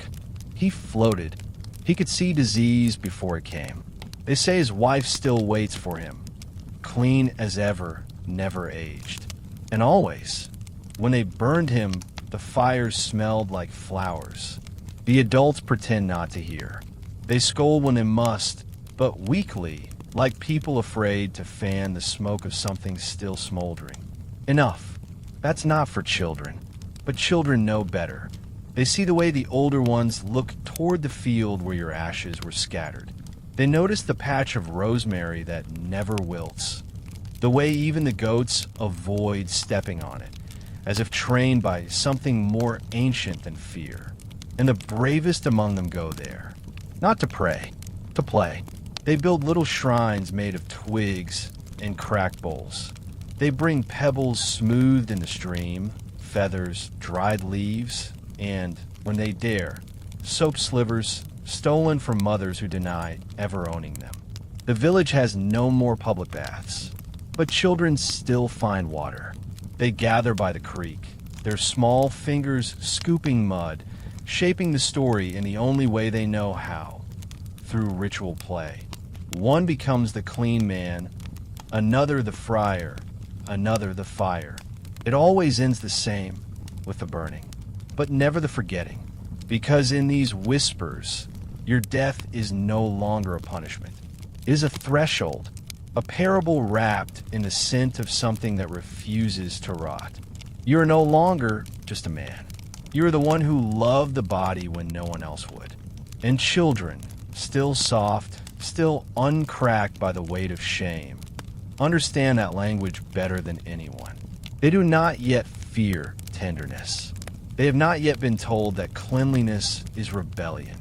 He floated. He could see disease before it came. They say his wife still waits for him, clean as ever, never aged. And always, when they burned him, the fires smelled like flowers. The adults pretend not to hear. They scold when they must, but weakly, like people afraid to fan the smoke of something still smoldering. Enough. That's not for children. But children know better. They see the way the older ones look toward the field where your ashes were scattered. They notice the patch of rosemary that never wilts. The way even the goats avoid stepping on it, as if trained by something more ancient than fear. And the bravest among them go there, not to pray, to play. They build little shrines made of twigs and cracked bowls. They bring pebbles smoothed in the stream, feathers, dried leaves, and, when they dare, soap slivers stolen from mothers who deny ever owning them. The village has no more public baths, but children still find water. They gather by the creek, their small fingers scooping mud, shaping the story in the only way they know how, through ritual play. One becomes the clean man, another the friar, another the fire. It always ends the same, with the burning, but never the forgetting, because in these whispers, your death is no longer a punishment. It is a threshold, a parable wrapped in the scent of something that refuses to rot. You are no longer just a man. You are the one who loved the body when no one else would. And children, still soft, still uncracked by the weight of shame, understand that language better than anyone. They do not yet fear tenderness. They have not yet been told that cleanliness is rebellion.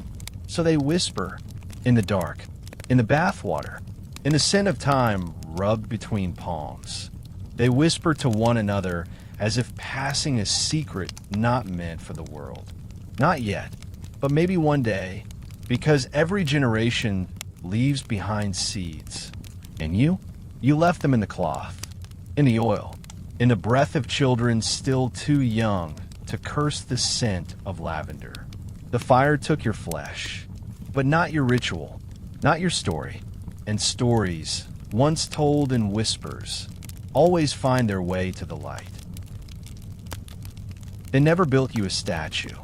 So they whisper in the dark, in the bathwater, in the scent of time rubbed between palms. They whisper to one another as if passing a secret not meant for the world. Not yet, but maybe one day, because every generation leaves behind seeds. And you left them in the cloth, in the oil, in the breath of children still too young to curse the scent of lavender. The fire took your flesh. But not your ritual, not your story. And stories, once told in whispers, always find their way to the light. They never built you a statue.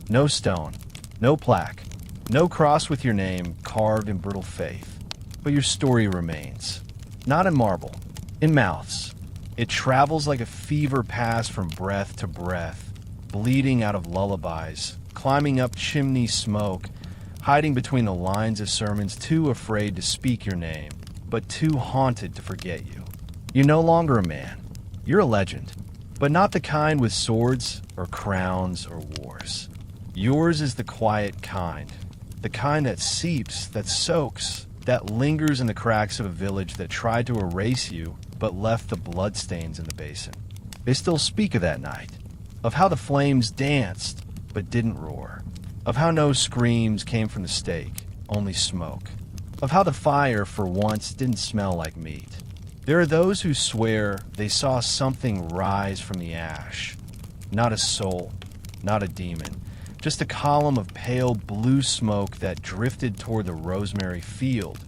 No stone, no plaque, no cross with your name carved in brittle faith. But your story remains. Not in marble, in mouths. It travels like a fever pass from breath to breath, bleeding out of lullabies, climbing up chimney smoke, hiding between the lines of sermons, too afraid to speak your name, but too haunted to forget you. You're no longer a man. You're a legend, but not the kind with swords or crowns or wars. Yours is the quiet kind, the kind that seeps, that soaks, that lingers in the cracks of a village that tried to erase you but left the bloodstains in the basin. They still speak of that night, of how the flames danced but didn't roar, of how no screams came from the stake, only smoke, of how the fire for once didn't smell like meat. There are those who swear they saw something rise from the ash, not a soul, not a demon, just a column of pale blue smoke that drifted toward the rosemary field,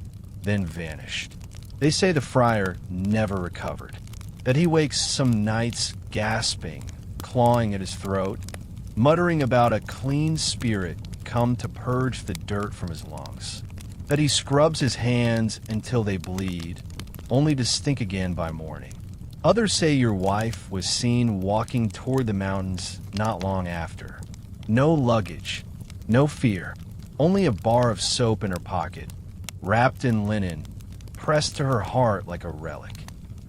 then vanished. They say the friar never recovered, that he wakes some nights gasping, clawing at his throat, muttering about a clean spirit come to purge the dirt from his lungs, that he scrubs his hands until they bleed, only to stink again by morning. Others say your wife was seen walking toward the mountains not long after. No luggage, no fear, only a bar of soap in her pocket, wrapped in linen, pressed to her heart like a relic.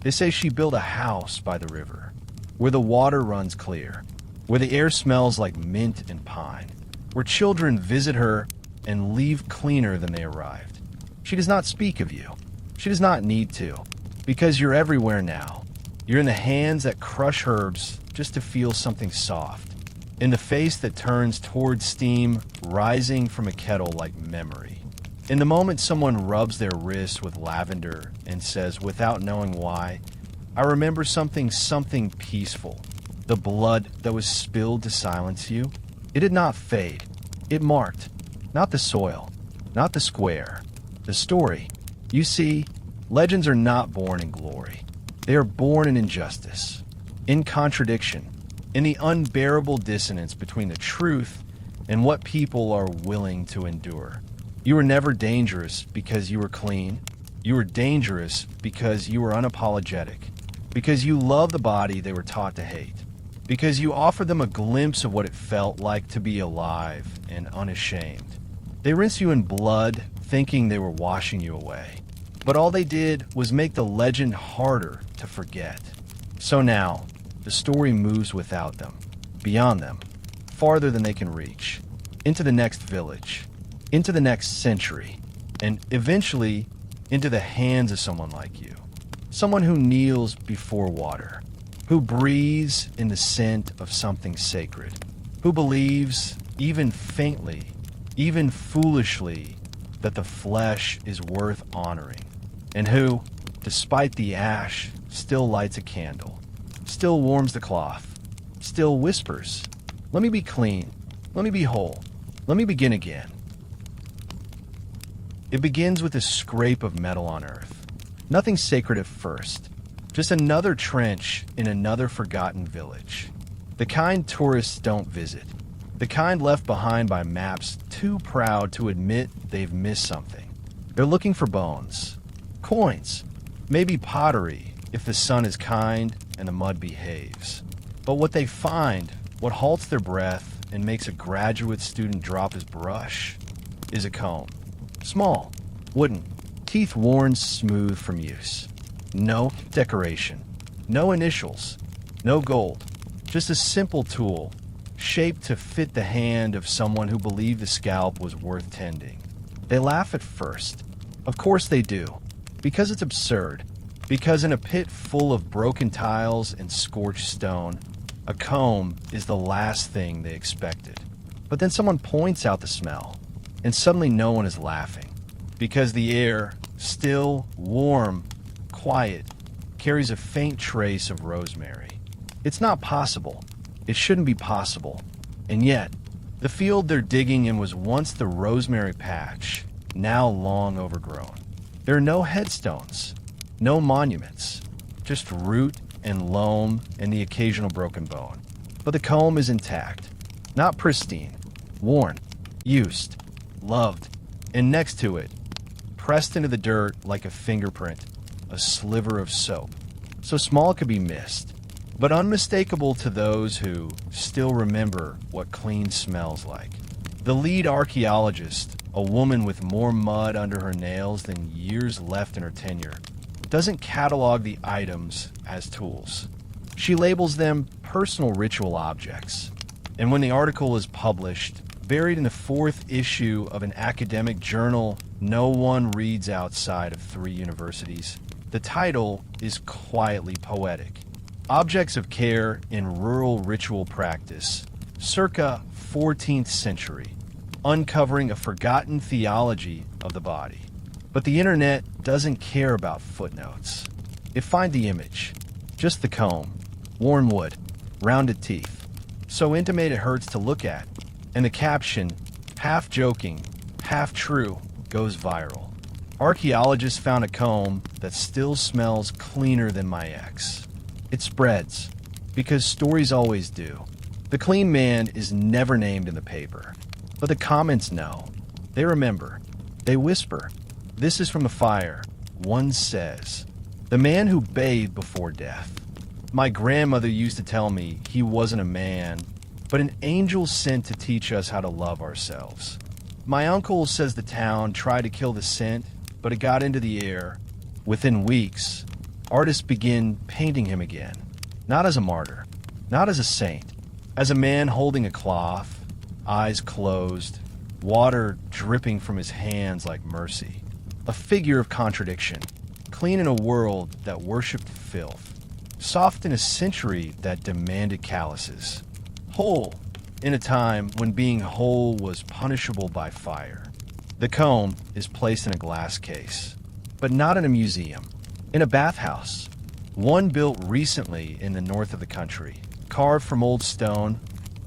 They say she built a house by the river, where the water runs clear, where the air smells like mint and pine, where children visit her and leave cleaner than they arrived. She does not speak of you. She does not need to, because you're everywhere now. You're in the hands that crush herbs just to feel something soft, in the face that turns toward steam rising from a kettle like memory. In the moment someone rubs their wrist with lavender and says, without knowing why, I remember something peaceful, the blood that was spilled to silence you. It did not fade. It marked, not the soil, not the square, the story. You see, legends are not born in glory. They are born in injustice, in contradiction, in the unbearable dissonance between the truth and what people are willing to endure. You were never dangerous because you were clean. You were dangerous because you were unapologetic, because you loved the body they were taught to hate, because you offered them a glimpse of what it felt like to be alive and unashamed. They rinsed you in blood, thinking they were washing you away. But all they did was make the legend harder to forget. So now, the story moves without them, beyond them, farther than they can reach, into the next village, into the next century, and eventually into the hands of someone like you. Someone who kneels before water, who breathes in the scent of something sacred, who believes, even faintly, even foolishly, that the flesh is worth honoring, and who, despite the ash, still lights a candle, still warms the cloth, still whispers, let me be clean, let me be whole, let me begin again. It begins with a scrape of metal on earth. Nothing sacred at first, just another trench in another forgotten village. The kind tourists don't visit, the kind left behind by maps too proud to admit they've missed something. They're looking for bones, coins, maybe pottery if the sun is kind and the mud behaves. But what they find, what halts their breath and makes a graduate student drop his brush, is a comb. Small, wooden, teeth worn smooth from use. No decoration, no initials, no gold, just a simple tool shaped to fit the hand of someone who believed the scalp was worth tending. They laugh at first. Of course they do, because it's absurd, because in a pit full of broken tiles and scorched stone, a comb is the last thing they expected. But then someone points out the smell, and suddenly no one is laughing, because the air, still, warm, quiet, carries a faint trace of rosemary. It's not possible. It shouldn't be possible. And yet, The field they're digging in was once the rosemary patch, now long overgrown. There are no headstones, no monuments, just root and loam and the occasional broken bone. But the comb is intact, not pristine, worn, used, loved, and next to it, pressed into the dirt like a fingerprint, a sliver of soap, so small it could be missed, but unmistakable to those who still remember what clean smells like. The lead archaeologist, a woman with more mud under her nails than years left in her tenure, doesn't catalog the items as tools. She labels them personal ritual objects. And when the article is published, buried in the 4th issue of an academic journal no one reads outside of 3 universities, the title is quietly poetic. Objects of Care in Rural Ritual Practice, circa 14th century, uncovering a forgotten theology of the body. But the internet doesn't care about footnotes. It finds the image, just the comb, worn wood, rounded teeth, so intimate it hurts to look at, and the caption, half joking, half true, goes viral. Archaeologists found a comb that still smells cleaner than my ex. It spreads, because stories always do. The clean man is never named in the paper, but the comments know. They remember. They whisper. This is from the fire. One says, the man who bathed before death. My grandmother used to tell me he wasn't a man, but an angel sent to teach us how to love ourselves. My uncle says the town tried to kill the scent, but it got into the air. Within weeks, artists begin painting him again. Not as a martyr, not as a saint, as a man holding a cloth, eyes closed, water dripping from his hands like mercy. A figure of contradiction, clean in a world that worshipped filth, soft in a century that demanded calluses, whole in a time when being whole was punishable by fire. The comb is placed in a glass case, but not in a museum, in a bathhouse, one built recently in the north of the country, carved from old stone,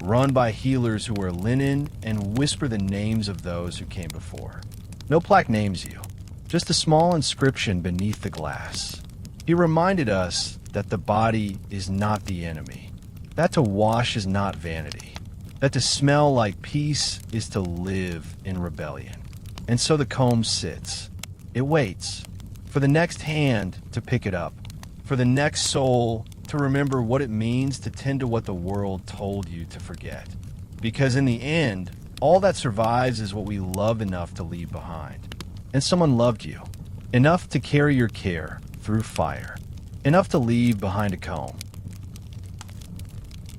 run by healers who wear linen and whisper the names of those who came before. No plaque names you, just a small inscription beneath the glass. He reminded us that the body is not the enemy, that to wash is not vanity, that to smell like peace is to live in rebellion. And so the comb sits. It waits for the next hand to pick it up, for the next soul to remember what it means to tend to what the world told you to forget. Because in the end, all that survives is what we love enough to leave behind. And someone loved you, enough to carry your care through fire, enough to leave behind a comb.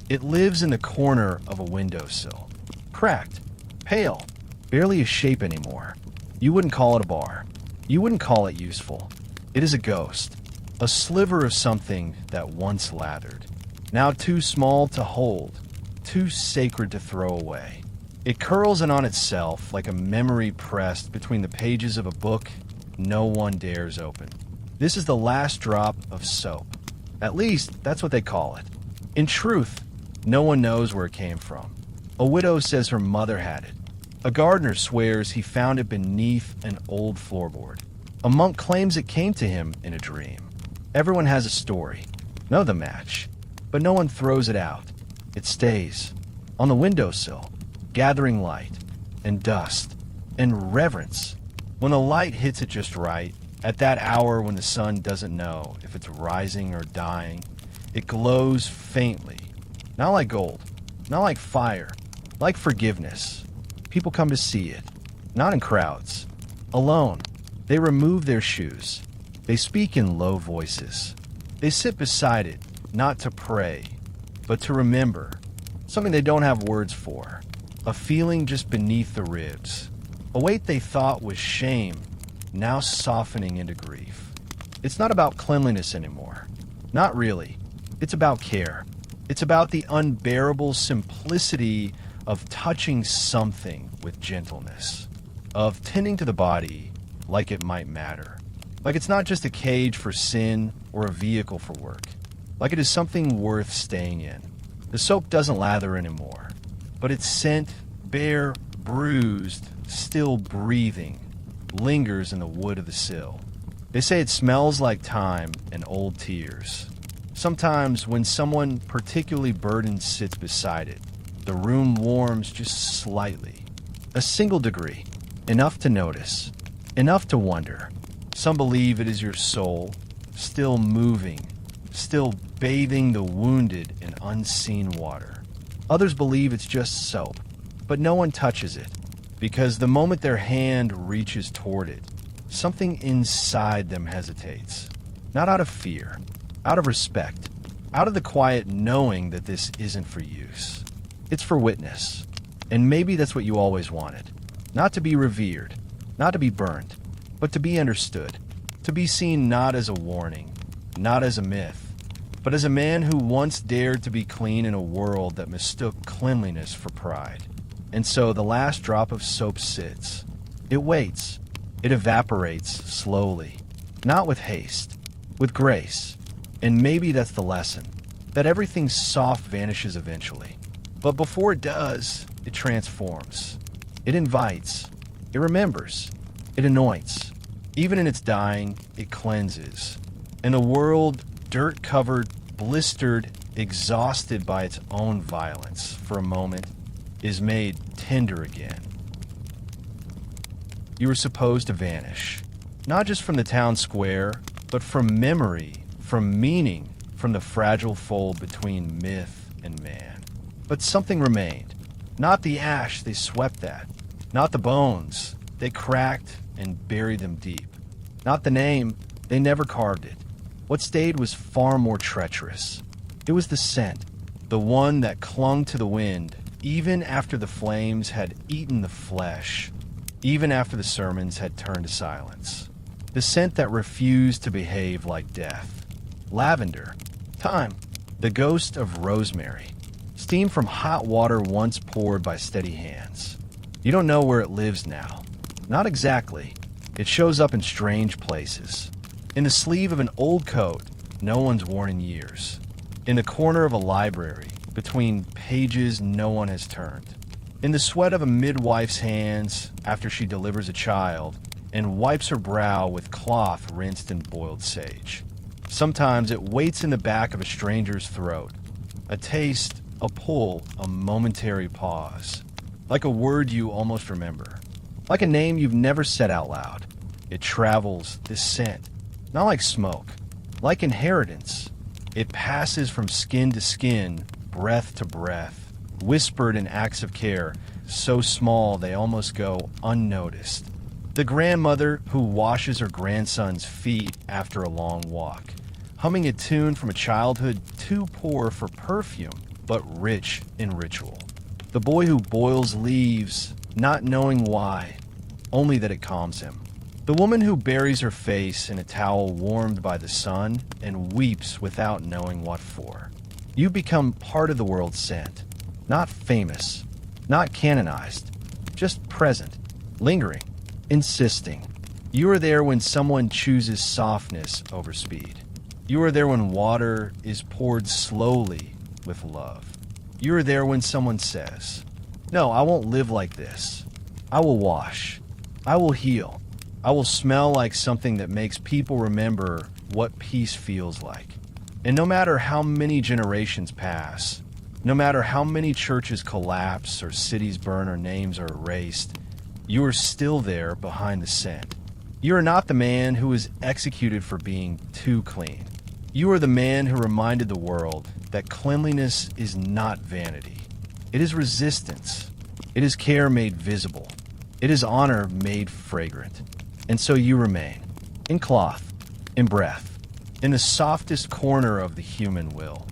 It lives in the corner of a windowsill, cracked, pale, barely a shape anymore. You wouldn't call it a bar. You wouldn't call it useful. It is a ghost, a sliver of something that once lathered, now too small to hold, too sacred to throw away. It curls in on itself like a memory pressed between the pages of a book no one dares open. This is the last drop of soap. At least, that's what they call it. In truth, no one knows where it came from. A widow says her mother had it. A gardener swears he found it beneath an old floorboard. A monk claims it came to him in a dream. Everyone has a story. Know the match. But no one throws it out. It stays on the windowsill, gathering light and dust and reverence. When the light hits it just right, at that hour when the sun doesn't know if it's rising or dying, it glows faintly. Not like gold, not like fire, like forgiveness. People come to see it, not in crowds, alone. They remove their shoes. They speak in low voices. They sit beside it, not to pray, but to remember, something they don't have words for, a feeling just beneath the ribs, a weight they thought was shame, now softening into grief. It's not about cleanliness anymore. Not really. It's about care. It's about the unbearable simplicity of touching something with gentleness, of tending to the body like it might matter, like it's not just a cage for sin or a vehicle for work, like it is something worth staying in. The soap doesn't lather anymore, but its scent bare, bruised, still breathing, lingers in the wood of the sill. They say it smells like time and old tears. Sometimes when someone particularly burdened sits beside it, the room warms just slightly. A single degree, enough to notice, enough to wonder. Some believe it is your soul, still moving, still bathing the wounded in unseen water. Others believe it's just soap, but no one touches it, because the moment their hand reaches toward it, something inside them hesitates. Not out of fear, out of respect, out of the quiet knowing that this isn't for use. It's for witness. And maybe that's what you always wanted. Not to be revered, not to be burned, but to be understood. To be seen not as a warning, not as a myth, but as a man who once dared to be clean in a world that mistook cleanliness for pride. And so the last drop of soap sits. It waits. It evaporates slowly, not with haste, with grace. And maybe that's the lesson, that everything soft vanishes eventually. But before it does, it transforms. It invites. It remembers. It anoints. Even in its dying, it cleanses. And the world, dirt-covered, blistered, exhausted by its own violence, for a moment, is made tender again. You were supposed to vanish, not just from the town square, but from memory, from meaning, from the fragile fold between myth and man. But something remained. Not the ash, they swept that. Not the bones, they cracked and buried them deep. Not the name, they never carved it. What stayed was far more treacherous. It was the scent, the one that clung to the wind, even after the flames had eaten the flesh, even after the sermons had turned to silence. The scent that refused to behave like death. Lavender. Time. The ghost of rosemary. Steam from hot water once poured by steady hands. You don't know where it lives now. Not exactly. It shows up in strange places. In the sleeve of an old coat no one's worn in years. In the corner of a library, between pages no one has turned. In the sweat of a midwife's hands after she delivers a child and wipes her brow with cloth rinsed in boiled sage. Sometimes it waits in the back of a stranger's throat. A taste, a pull, a momentary pause. Like a word you almost remember. Like a name you've never said out loud. It travels, this scent. Not like smoke. Like inheritance. It passes from skin to skin, breath to breath. Whispered in acts of care, so small they almost go unnoticed. The grandmother who washes her grandson's feet after a long walk. Humming a tune from a childhood too poor for perfume, but rich in ritual. The boy who boils leaves, not knowing why, only that it calms him. The woman who buries her face in a towel warmed by the sun and weeps without knowing what for. You become part of the world's scent. Not famous, not canonized, just present, lingering, insisting. You are there when someone chooses softness over speed. You are there when water is poured slowly with love. You are there when someone says, "No, I won't live like this. I will wash. I will heal. I will smell like something that makes people remember what peace feels like." And no matter how many generations pass, no matter how many churches collapse or cities burn or names are erased, you are still there behind the scent. You are not the man who was executed for being too clean. You are the man who reminded the world that cleanliness is not vanity. It is resistance. It is care made visible. It is honor made fragrant. And so you remain, in cloth, in breath, in the softest corner of the human will,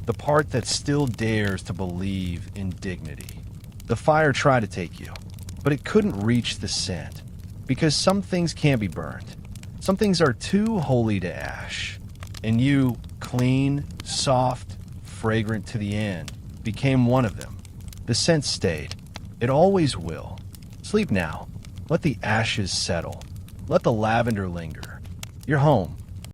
the part that still dares to believe in dignity. The fire tried to take you, but it couldn't reach the scent, because some things can't be burned. Some things are too holy to ash. And you, clean, soft, fragrant to the end, became one of them. The scent stayed. It always will. Sleep now. Let the ashes settle. Let the lavender linger. You're home.